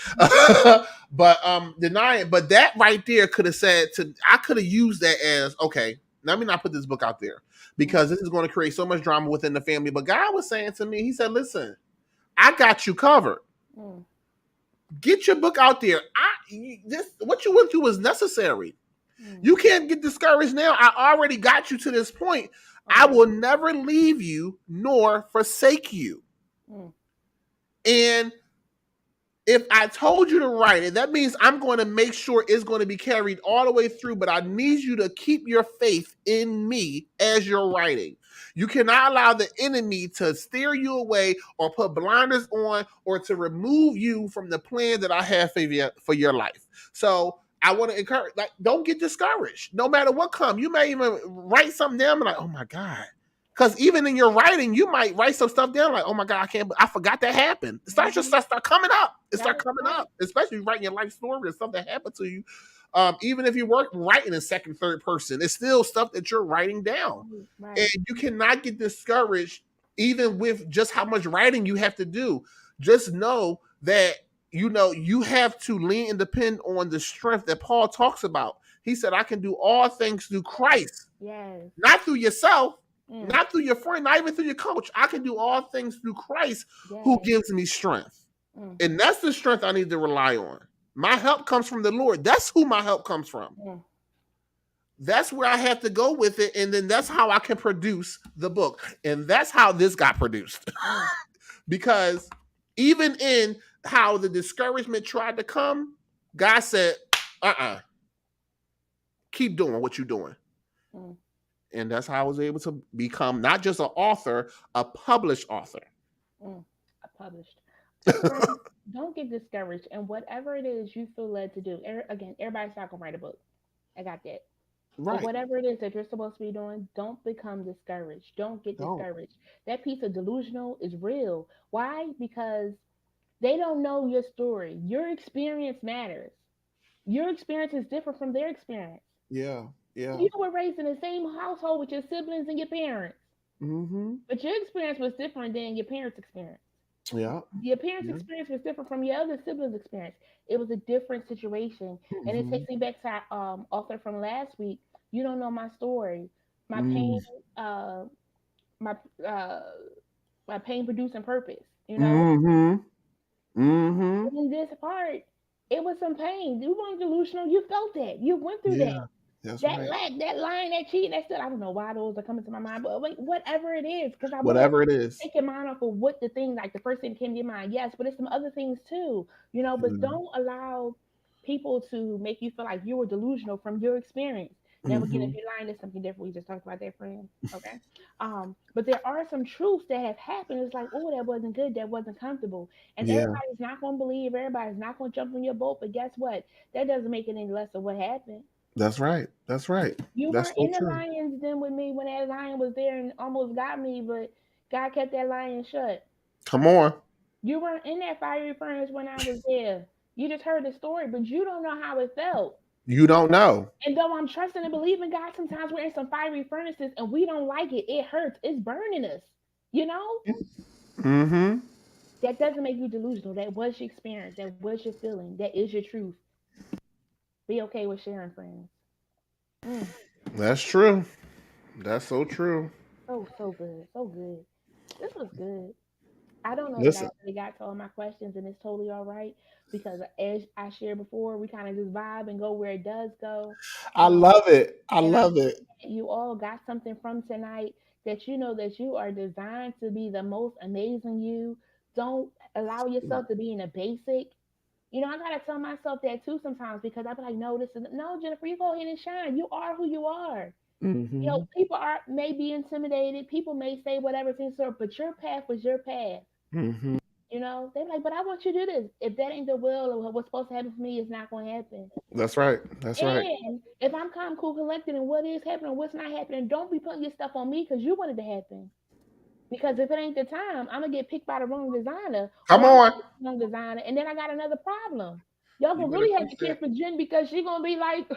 But denying, but that right there could have said to, I could have used that as, okay, let me not put this book out there because this is going to create so much drama within the family. But God was saying to me, he said, listen, I got you covered. Mm, Get your book out there. This what you went through was necessary. mm, You can't get discouraged now. I already got you to this point. I okay. will never leave you nor forsake you. Mm, And if I told you to write it, that means I'm going to make sure it's going to be carried all the way through. But I need you to keep your faith in me as you're writing. You cannot allow the enemy to steer you away or put blinders on or to remove you from the plan that I have for your life. So I want to encourage, like, don't get discouraged. No matter what comes, you may even write something down and like, oh my God. Because even in your writing, you might write some stuff down like, oh my God, I forgot that happened. It starts just start coming up. It right, start coming right, up, especially writing your life story or something that happened to you. Even if you work writing in second, third person, it's still stuff that you're writing down. right. And you cannot get discouraged even with just how much writing you have to do. Just know that you have to lean and depend on the strength that Paul talks about. He said, I can do all things through Christ, Yes. not through yourself, Mm. not through your friend, not even through your coach. I can do all things through Christ who Yes. gives me strength. Mm. And that's the strength I need to rely on. My help comes from the Lord. That's who my help comes from. Mm. That's where I have to go with it. And then that's how I can produce the book. And that's how this got produced. Mm. Because even in how the discouragement tried to come, God said, keep doing what you're doing. Mm. And that's how I was able to become not just an author, a published author. Mm. Published. So, friends, don't get discouraged. And whatever it is you feel led to do, again, everybody's not going to write a book. I got that. But Right. whatever it is that you're supposed to be doing, don't become discouraged. Don't get Don't. discouraged. That piece of delusional is real. Why? Because they don't know your story. Your experience matters. Your experience is different from their experience. Yeah. Yeah. You were raised in the same household with your siblings and your parents, Mm-hmm. but your experience was different than your parents' experience. Yeah. Your parents' Yeah. experience was different from your other siblings' experience. It was a different situation, and it Mm-hmm. takes me back to our author from last week. You don't know my story, my pain, uh, my uh, my pain producing purpose. You know, Mm-hmm. Mm-hmm. in this part, it was some pain. You weren't delusional. You felt that. You went through that. Yeah. That's That right. lack, that lying, that cheating, that stuff. I don't know why those are coming to my mind, but like, whatever it is, because I want to Whatever it is. take your mind off of what the thing, like the first thing that came to your mind. Yes, but it's some other things too, but don't allow people to make you feel like you were delusional from your experience. Now, again, if Mm-hmm. you're lying, it's something different. We just talked about that, friend. Okay. But there are some truths that have happened. It's like, oh, that wasn't good. That wasn't comfortable. And Yeah. everybody's not going to believe. Everybody's not going to jump on your boat. But guess what? That doesn't make it any less of what happened. That's right. That's right. You That's weren't so in the true. lion's den with me when that lion was there and almost got me, but God kept that lion shut. Come on. You weren't in that fiery furnace when I was there. You just heard the story, but you don't know how it felt. You don't know. And though I'm trusting and believing God, sometimes we're in some fiery furnaces and we don't like it. It hurts. It's burning us. You know? Mm-hmm. That doesn't make you delusional. That was your experience. That was your feeling. That is your truth. Be okay with sharing, friends. Mm. That's true. That's so true. So good. So good. This was good. I don't know that I Listen, really got to all my questions, and it's totally all right because as I shared before, we kind of just vibe and go where it does go. I Um, love it. I and I love pray it. that you all got something from tonight that you know that you are designed to be the most amazing you. Don't allow yourself to be in a basic. I gotta tell myself that too sometimes because I be like, no, this is no, Jennifer, you go ahead and shine. You are who you are. Mm-hmm. People are may be intimidated. People may say whatever things are, but your path was your path. Mm-hmm. They're like, but I want you to do this. If that ain't the will or what's supposed to happen for me, it's not going to happen. That's right. That's right. And if I'm calm, cool, collected, and what is happening, what's not happening, don't be putting your stuff on me because you wanted to happen. Because if it ain't the time, I'm gonna get picked by the wrong designer, or Come I'm on. gonna get the wrong designer, and then I got another problem. Y'all You gonna better really have preach to care that. for Jen because she gonna be like,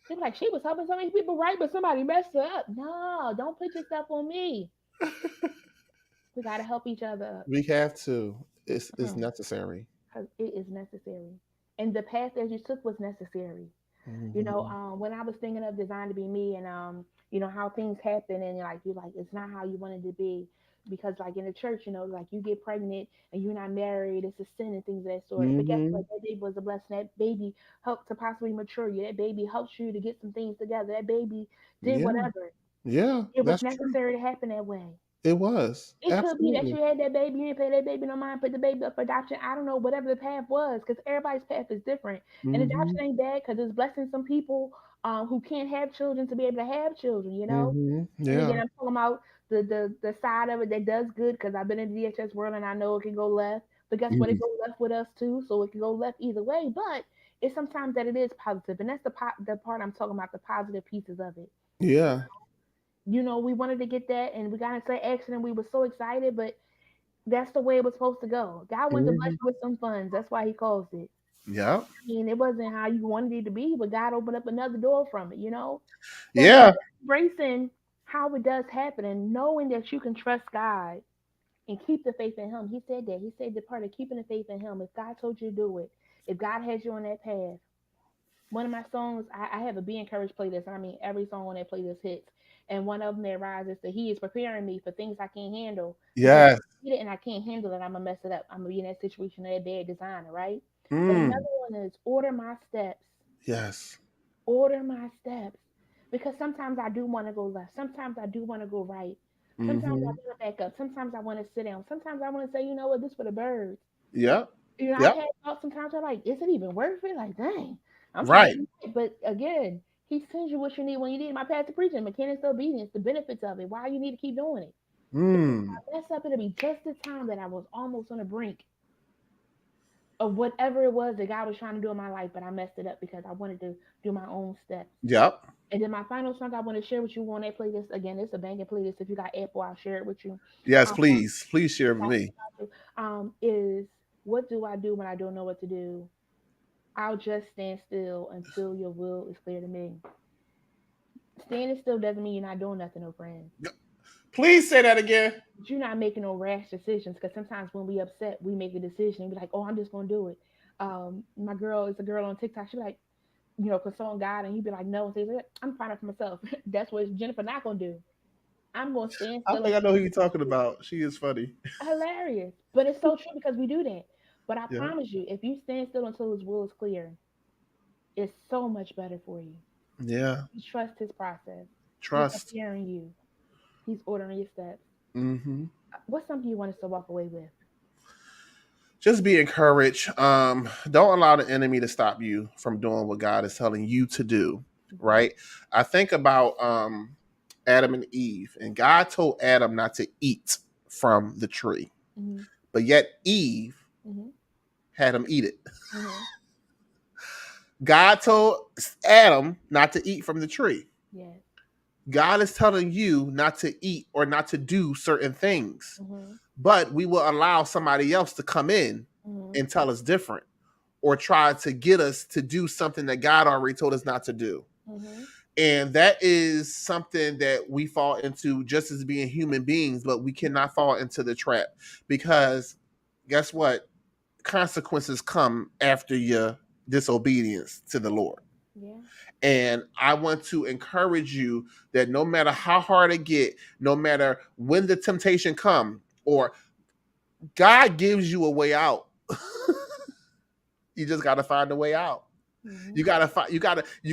they be like, she was helping so many people, right? But somebody messed her up. No, don't put your stuff on me. We gotta help each other We have to. It's up. necessary. Because it is necessary. And the path that you took was necessary. Mm-hmm. When I was thinking of Design to Be Me and how things happen and like you're like it's not how you wanted to be. Because like in the church, like you get pregnant and you're not married, it's a sin and things of that sort. But guess Mm-hmm. what? That baby was a blessing. That baby helped to possibly mature you. That baby helped you to get some things together. That baby did Yeah. whatever. Yeah. It was That's true. necessary to happen that way. It was. It could be that Absolutely. you had that baby, you didn't pay that baby no mind, put the baby up for adoption. I don't know, whatever the path was, because everybody's path is different. And Mm-hmm. adoption ain't bad because it's blessing some people who can't have children to be able to have children. Mm-hmm. And Yeah. again, I'm talking about the side of it that does good because I've been in the DHS world and I know it can go left. But guess what? It Mm. goes left with us too, so it can go left either way. But it's sometimes that it is positive, and that's the part I'm talking about, the positive pieces of it. Yeah. We wanted to get that, and we got into that accident. We were so excited, but that's the way it was supposed to go. God wanted to bless Mm-hmm. you with some funds. That's why He calls it. Yeah. I mean, it wasn't how you wanted it to be, but God opened up another door from it. So just Yeah. embracing how it does happen and knowing that you can trust God. and keep the faith in him. He said that. He said the part of keeping the faith in him. If God told you to do it, if God has you on that path, one of my songs, I have a Be Encouraged playlist. I mean, every song on that playlist hits. And one of them that rises that he is preparing me for things I can't handle. Because if Yes. I get it and I can't handle it, I'm going to mess it up. I'm going to be in that situation of that bad designer, right? But Mm. another one is order my steps. Yes. Order my steps. Because sometimes I do want to go left. Sometimes I do want to go right. Sometimes I Mm-hmm. want to back up. Sometimes I want to sit down. Sometimes I want to say, you know what, this for the birds. Yep. You know, I've Yep. had thoughts sometimes. I'm like, is it even worth it? Like, dang, I'm trying to Right. do it. But again, he sends you what you need when you need it. My pastor preaching, mechanics of obedience, the benefits of it, why you need to keep doing it. Because if Mm. I mess up, it'll be just the time that I was almost on the brink of whatever it was that God was trying to do in my life, but I messed it up because I wanted to do my own steps. Yep. And then my final song I want to share with you on that playlist. Again, it's a banging playlist. If you got Apple, I'll share it with you. Yes, Um, please. Please share with me. is what do I do when I don't know what to do? I'll just stand still until your will is clear to me. Standing still doesn't mean you're not doing nothing, no friend. Please say that again. But you're not making no rash decisions because sometimes when we upset, we make a decision and be like, oh, I'm just gonna do it. My girl is a girl on TikTok. She be like, you know, consult God, and he'd be like, no, and say, I'm finding for myself. That's what Jennifer not gonna do. I'm gonna stand I still think I know until who you're talking about. She is funny. hilarious. But it's so true because we do that. But I Yeah. promise you, if you stand still until his will is clear, it's so much better for you. Yeah. You trust his process. He's Trust. preparing you. He's ordering your steps. Mm-hmm. What's something you want us to walk away with? Just be encouraged. Don't allow the enemy to stop you from doing what God is telling you to do. Mm-hmm. Right. I think about Adam and Eve, and God told Adam not to eat from the tree, Mm-hmm. but yet Eve Mm-hmm. had him eat it. Mm-hmm. God told Adam not to eat from the tree. Yes. God is telling you not to eat or not to do certain things, Mm-hmm. but we will allow somebody else to come in Mm-hmm. and tell us different or try to get us to do something that God already told us not to do. Mm-hmm. And that is something that we fall into just as being human beings, but we cannot fall into the trap because guess what? Consequences come after your disobedience to the Lord. Yeah. And I want to encourage you that no matter how hard it get, no matter when the temptation come, or God gives you a way out. You just got to find a way out. Mm-hmm. You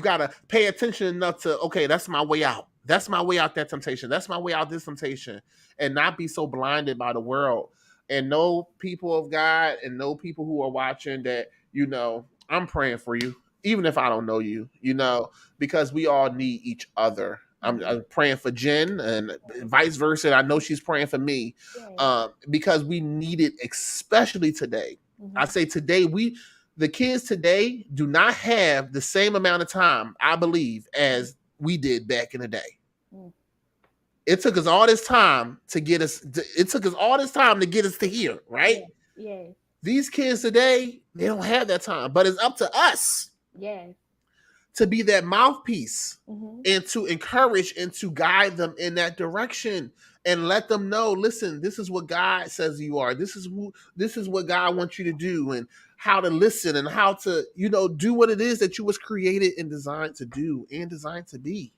gotta pay attention enough to, okay, that's my way out. That's my way out that temptation. That's my way out this temptation. And not be so blinded by the world. And know people of God and know people who are watching that, I'm praying for you, even if I don't know you, because we all need each other. I'm, Mm-hmm. I'm praying for Jen and vice versa. I know she's praying for me, Yeah. because we need it, especially today. I Mm-hmm. say today, the kids today do not have the same amount of time, I believe, as we did back in the day. Mm-hmm. It took us all this time to get us. It took us all this time to get us to here, right? Yes. Yes. These kids today, they don't have that time, but it's up to us Yes. to be that mouthpiece Mm-hmm. and to encourage and to guide them in that direction and let them know, listen, this is what God says you are. This is what God wants you to do, and how to listen and how to, do what it is that you was created and designed to do and designed to be.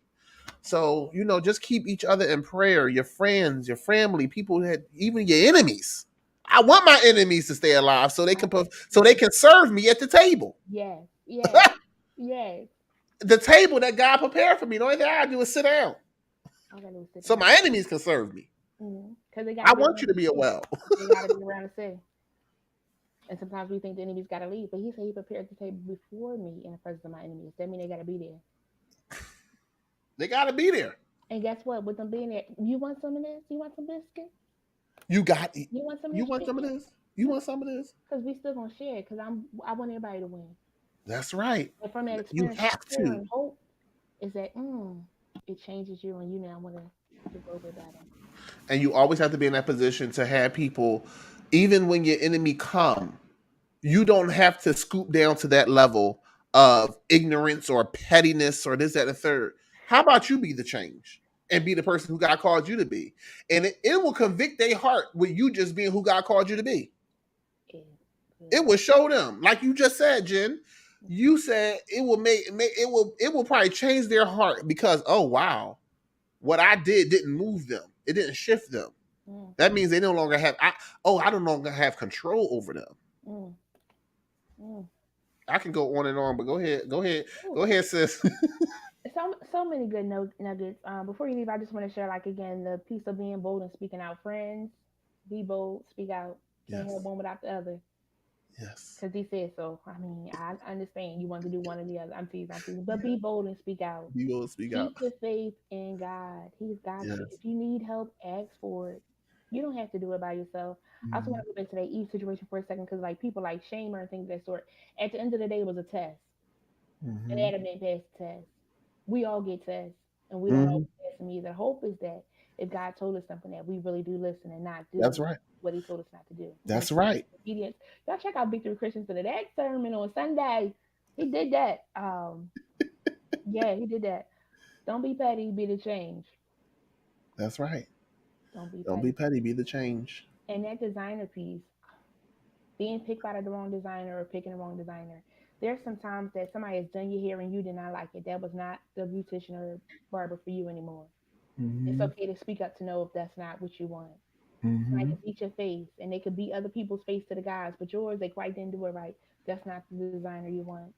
So, just keep each other in prayer, your friends, your family, people that even your enemies. I want my enemies to stay alive so they can serve me at the table. Yes. Yes. Yes. The table that God prepared for me. The only thing I do is sit down. I gotta go sit So down. my enemies can serve me. Because they I gotta be want you around to be a to see. well. They gotta be around to see. And sometimes we think the enemy's gotta leave, but he said he prepared the table before me in the presence of my enemies. That means they gotta be there. They gotta be there. And guess what? With them being there, you want some of this? You want some biscuit? You got it. You want some of You this want some of chicken? this? You want some of this? Because we still gonna share. Because I want everybody to win. That's right. And from that You experience, have share to. and hope is that it changes you, and you now want to go bit better. And you always have to be in that position to have people, even when your enemy come, you don't have to scoop down to that level of ignorance or pettiness or this, that, and the third. How about you be the change and be the person who God called you to be. And it will convict their heart with you just being who God called you to be. It will show them, like you just said, Jen. You said it will it will probably change their heart because, oh wow, what I didn't move them. It didn't shift them. That means they no longer have I don't longer have control over them. I can go on and on, but go ahead. Ooh. Go ahead, sis. So many good nuggets. Before you leave, I just want to share, like, again, the piece of being bold and speaking out. Friends, be bold, speak out. Can't have one without the other. Yes. Because he said so. I mean, I understand you want to do one or the other. I'm teasing. But be bold and speak out. Be bold, speak out. Keep the faith in God. He's got you. If you need help, ask for it. You don't have to do it by yourself. I also want to go back to that Eve situation for a second, because, like, people like shame her and things of that sort. At the end of the day, it was a test. And Adam didn't pass the test. We all get tests, and we don't always pass them either. Hope is that if God told us something, that we really do listen and not do what he told us not to do. That's right. Obedience. Y'all check out Victory Christian for that sermon on Sunday. He did that. Yeah, he did that. Don't be petty, be the change. That's right. Don't be petty, be the change. And that designer piece, being picked by the wrong designer or picking the wrong designer. There's some times that somebody has done your hair and you did not like it. That was not the beautician or barber for you anymore. It's okay to speak up to know if that's not what you want. Somebody can beat your face, and they could beat other people's face to the guys, but yours, they quite didn't do it right. That's not the designer you want.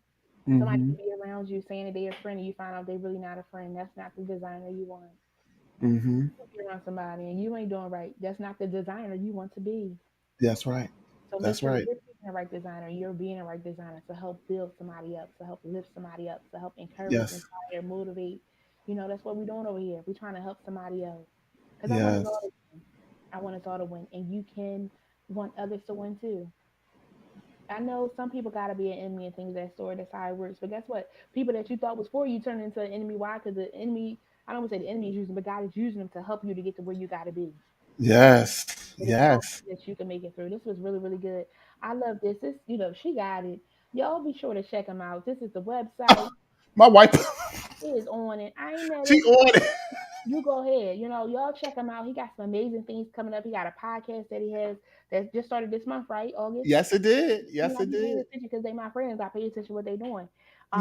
Somebody can be around you saying that they're a friend, and you find out they're really not a friend. That's not the designer you want. You be around somebody and you ain't doing right. That's not the designer you want to be. That's right. So make sure you're being the right designer. You're being the right designer to help build somebody up, to help lift somebody up, to help encourage, inspire, motivate. That's what we're doing over here. We're trying to help somebody else. Because I want us all to win. I want us all to win. And you can want others to win too. I know some people got to be an enemy and things of that sort. That's how it works. But guess what? People that you thought was for you turn into an enemy. Why? Because the enemy, I don't want to say the enemy is using, but God is using them to help you to get to where you got to be. Yes. But yes. That you can make it through. This was really, really good. I love this. This, she got it. Y'all be sure to check them out. This is the website. My wife is on it. I ain't never. She on it. You go ahead. Y'all check him out. He got some amazing things coming up. He got a podcast that he has that just started this month, right? August. Yes, it did. Yes, it did. Pay attention because they my friends. I pay attention to what they're doing.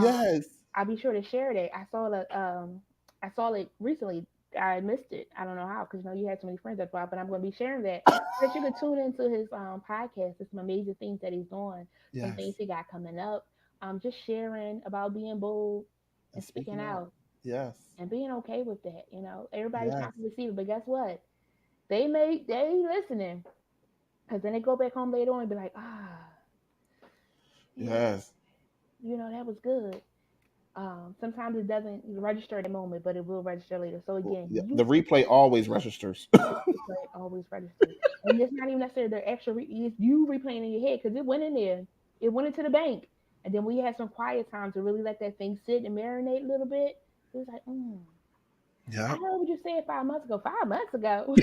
Yes. I'll be sure to share that. I saw it recently. I missed it. I don't know how, because you had so many friends that's why. But I'm going to be sharing that. That you can tune into his podcast. There's some amazing things that he's doing. Some things he got coming up. Just sharing about being bold and speaking out. Yes. And being okay with that. Everybody's not to receive it, but guess what? They listening, because then they go back home later on and be like, yes, that was good. Sometimes it doesn't register at the moment, but it will register later. So again, the replay always registers. Replay always registers, and it's not even necessarily the extra. It's you replaying in your head, because it went in there. It went into the bank, and then we had some quiet time to really let that thing sit and marinate a little bit. It was like, I heard what you said 5 months ago. 5 months ago.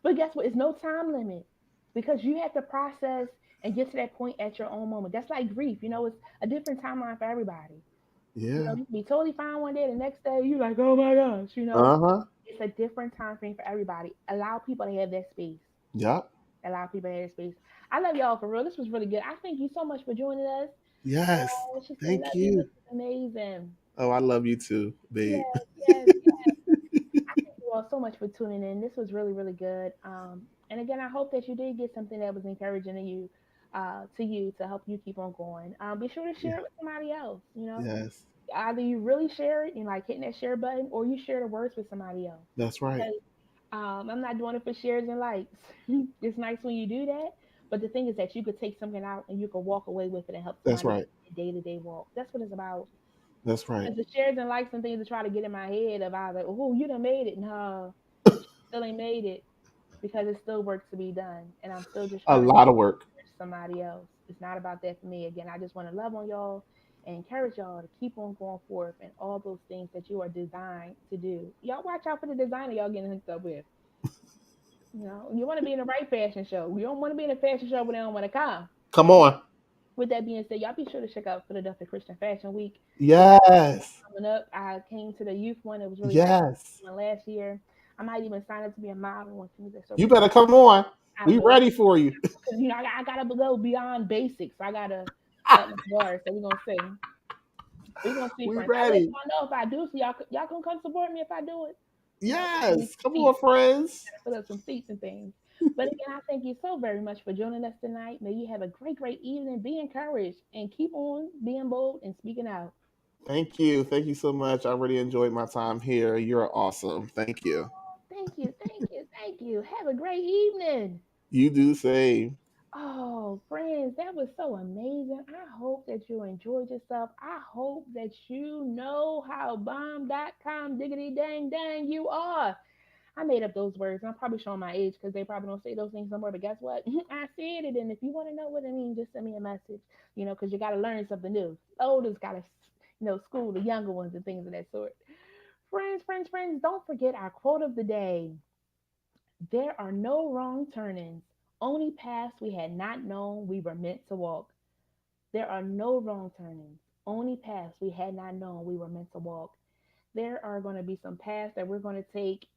But guess what? It's no time limit, because you have to process and get to that point at your own moment. That's like grief. It's a different timeline for everybody. Yeah. You can be totally fine one day, the next day you're like, oh my gosh. It's a different time frame for everybody. Allow people to have that space. Yep. Allow people to have that space. I love y'all for real. This was really good. I thank you so much for joining us. Yes. Thank you. This is amazing. Oh, I love you too, babe. Yes. I thank you all so much for tuning in. This was really, really good. And again, I hope that you did get something that was encouraging to you to help you keep on going. Be sure to share it with somebody else. Yes. Either you really share it, like hitting that share button, or you share the words with somebody else. That's right. Because, I'm not doing it for shares and likes. It's nice when you do that, but the thing is that you could take something out and you could walk away with it and help somebody. That's right. Day-to-day walk. That's what it's about. That's right. And the shares and likes and things to try to get in my head of either, oh, you done made it. No, still ain't made it, because it's still work to be done. And I'm still just a lot of work. Somebody else. It's not about that for me. Again, I just want to love on y'all and encourage y'all to keep on going forth and all those things that you are designed to do. Y'all watch out for the designer y'all getting hooked up with. You want to be in the right fashion show. You don't want to be in a fashion show when they don't want to come. Come on. With that being said, y'all be sure to check out Philadelphia Christian Fashion Week. Yes. Coming up, I came to the youth one. It was really nice Yes. last year. I might even sign up to be a model when things are so You big. better come on. I We love ready for you. because I gotta go beyond basics. I gotta up my bar. So we're gonna see. We're gonna see, We friends. I'll let ready. y'all know if I do. So y'all can come support me if I do it. I need Yes. some Come seats. on, friends. Fill up some seats and things. But again, I thank you so very much for joining us tonight. May you have a great, great evening. Be encouraged and keep on being bold and speaking out. Thank you. Thank you so much. I really enjoyed my time here. You're awesome. Thank you. Thank you, thank you, thank you. Have a great evening. You do the same. Oh, friends, that was so amazing. I hope that you enjoyed yourself. I hope that you know how bomb.com diggity dang dang you are. I made up those words, and I'm probably showing my age because they probably don't say those things no more. But guess what? I said it, and if you want to know what I mean, just send me a message. Because you got to learn something new. The oldest got to, school the younger ones and things of that sort. Friends, friends, friends, don't forget our quote of the day. There are no wrong turnings, only paths we had not known we were meant to walk. There are no wrong turnings, only paths we had not known we were meant to walk. There are going to be some paths that we're going to take,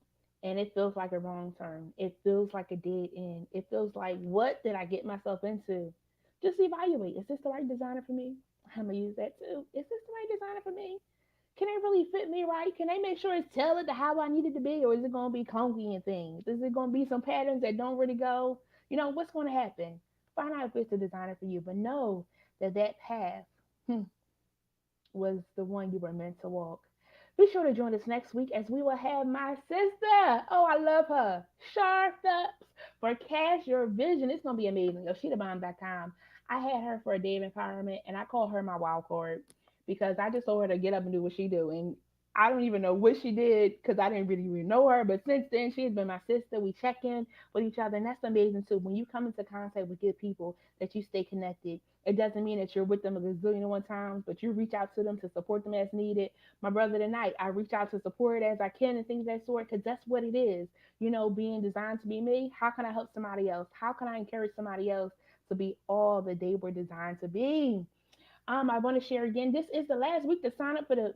and it feels like a wrong turn. It feels like a dead end. It feels like, what did I get myself into? Just evaluate. Is this the right designer for me? I'm going to use that too. Is this the right designer for me? Can they really fit me right? Can they make sure it's tailored to how I need it to be? Or is it going to be clunky and things? Is it going to be some patterns that don't really go? What's going to happen? Find out if it's the designer for you. But know that that path was the one you were meant to walk. Be sure to join us next week as we will have my sister. Oh, I love her. Shar Phelps for Cash Your Vision. It's going to be amazing. Yo, she the bomb.com. I had her for a day of empowerment, and I call her my wild card because I just told her to get up and do what she do. And I don't even know what she did because I didn't really even know her. But since then, she has been my sister. We check in with each other, and that's amazing too. When you come into contact with good people, that you stay connected. It doesn't mean that you're with them a gazillion and one times, but you reach out to them to support them as needed. My brother tonight, I reach out to support as I can and things of that sort because that's what it is. Being designed to be me. How can I help somebody else? How can I encourage somebody else to be all that they were designed to be? I want to share again. This is the last week to sign up for the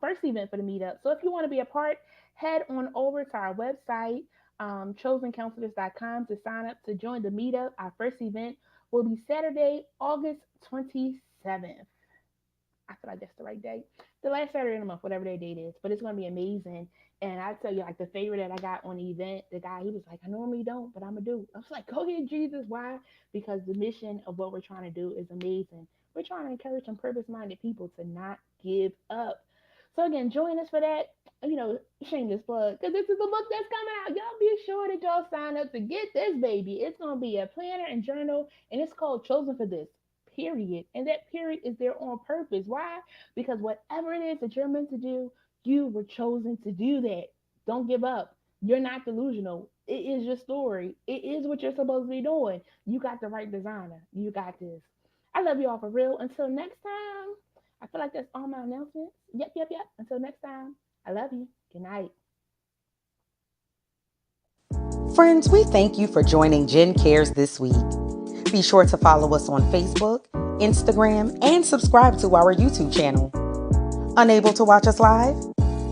first event for the meetup. So if you want to be a part, head on over to our website, chosencounselors.com, to sign up to join the meetup. Our first event will be Saturday, August 27th. I feel like that's the right date. The last Saturday of the month, whatever that date is. But it's gonna be amazing. And I tell you, like the favorite that I got on the event, the guy, he was like, I normally don't, but I'm gonna do. I was like, go ahead, Jesus. Why? Because the mission of what we're trying to do is amazing. We're trying to encourage some purpose-minded people to not give up. So again, join us for that. Shameless plug, because this is the book that's coming out. Y'all be sure that y'all sign up to get this baby. It's gonna be a planner and journal, and it's called Chosen for This. Period. And that period is there on purpose. Why? Because whatever it is that you're meant to do, you were chosen to do that. Don't give up. You're not delusional. It is your story. It is what you're supposed to be doing. You got the right designer. You got this. I love you all for real. Until next time, I feel like that's all my announcements. Yep, yep, yep. Until next time, I love you. Good night. Friends, we thank you for joining Jen Cares this week. Be sure to follow us on Facebook, Instagram, and subscribe to our YouTube channel. Unable to watch us live?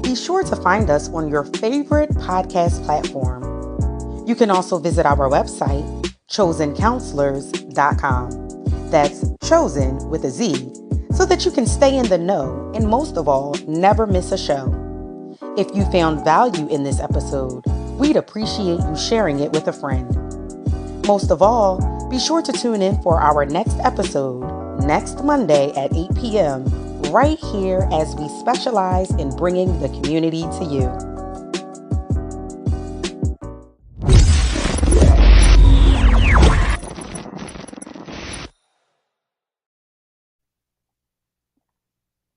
Be sure to find us on your favorite podcast platform. You can also visit our website, chosencounselors.com. That's chosen with a Z, so that you can stay in the know and most of all, never miss a show. If you found value in this episode, we'd appreciate you sharing it with a friend. Most of all, be sure to tune in for our next episode next Monday at 8 p.m. right here as we specialize in bringing the community to you.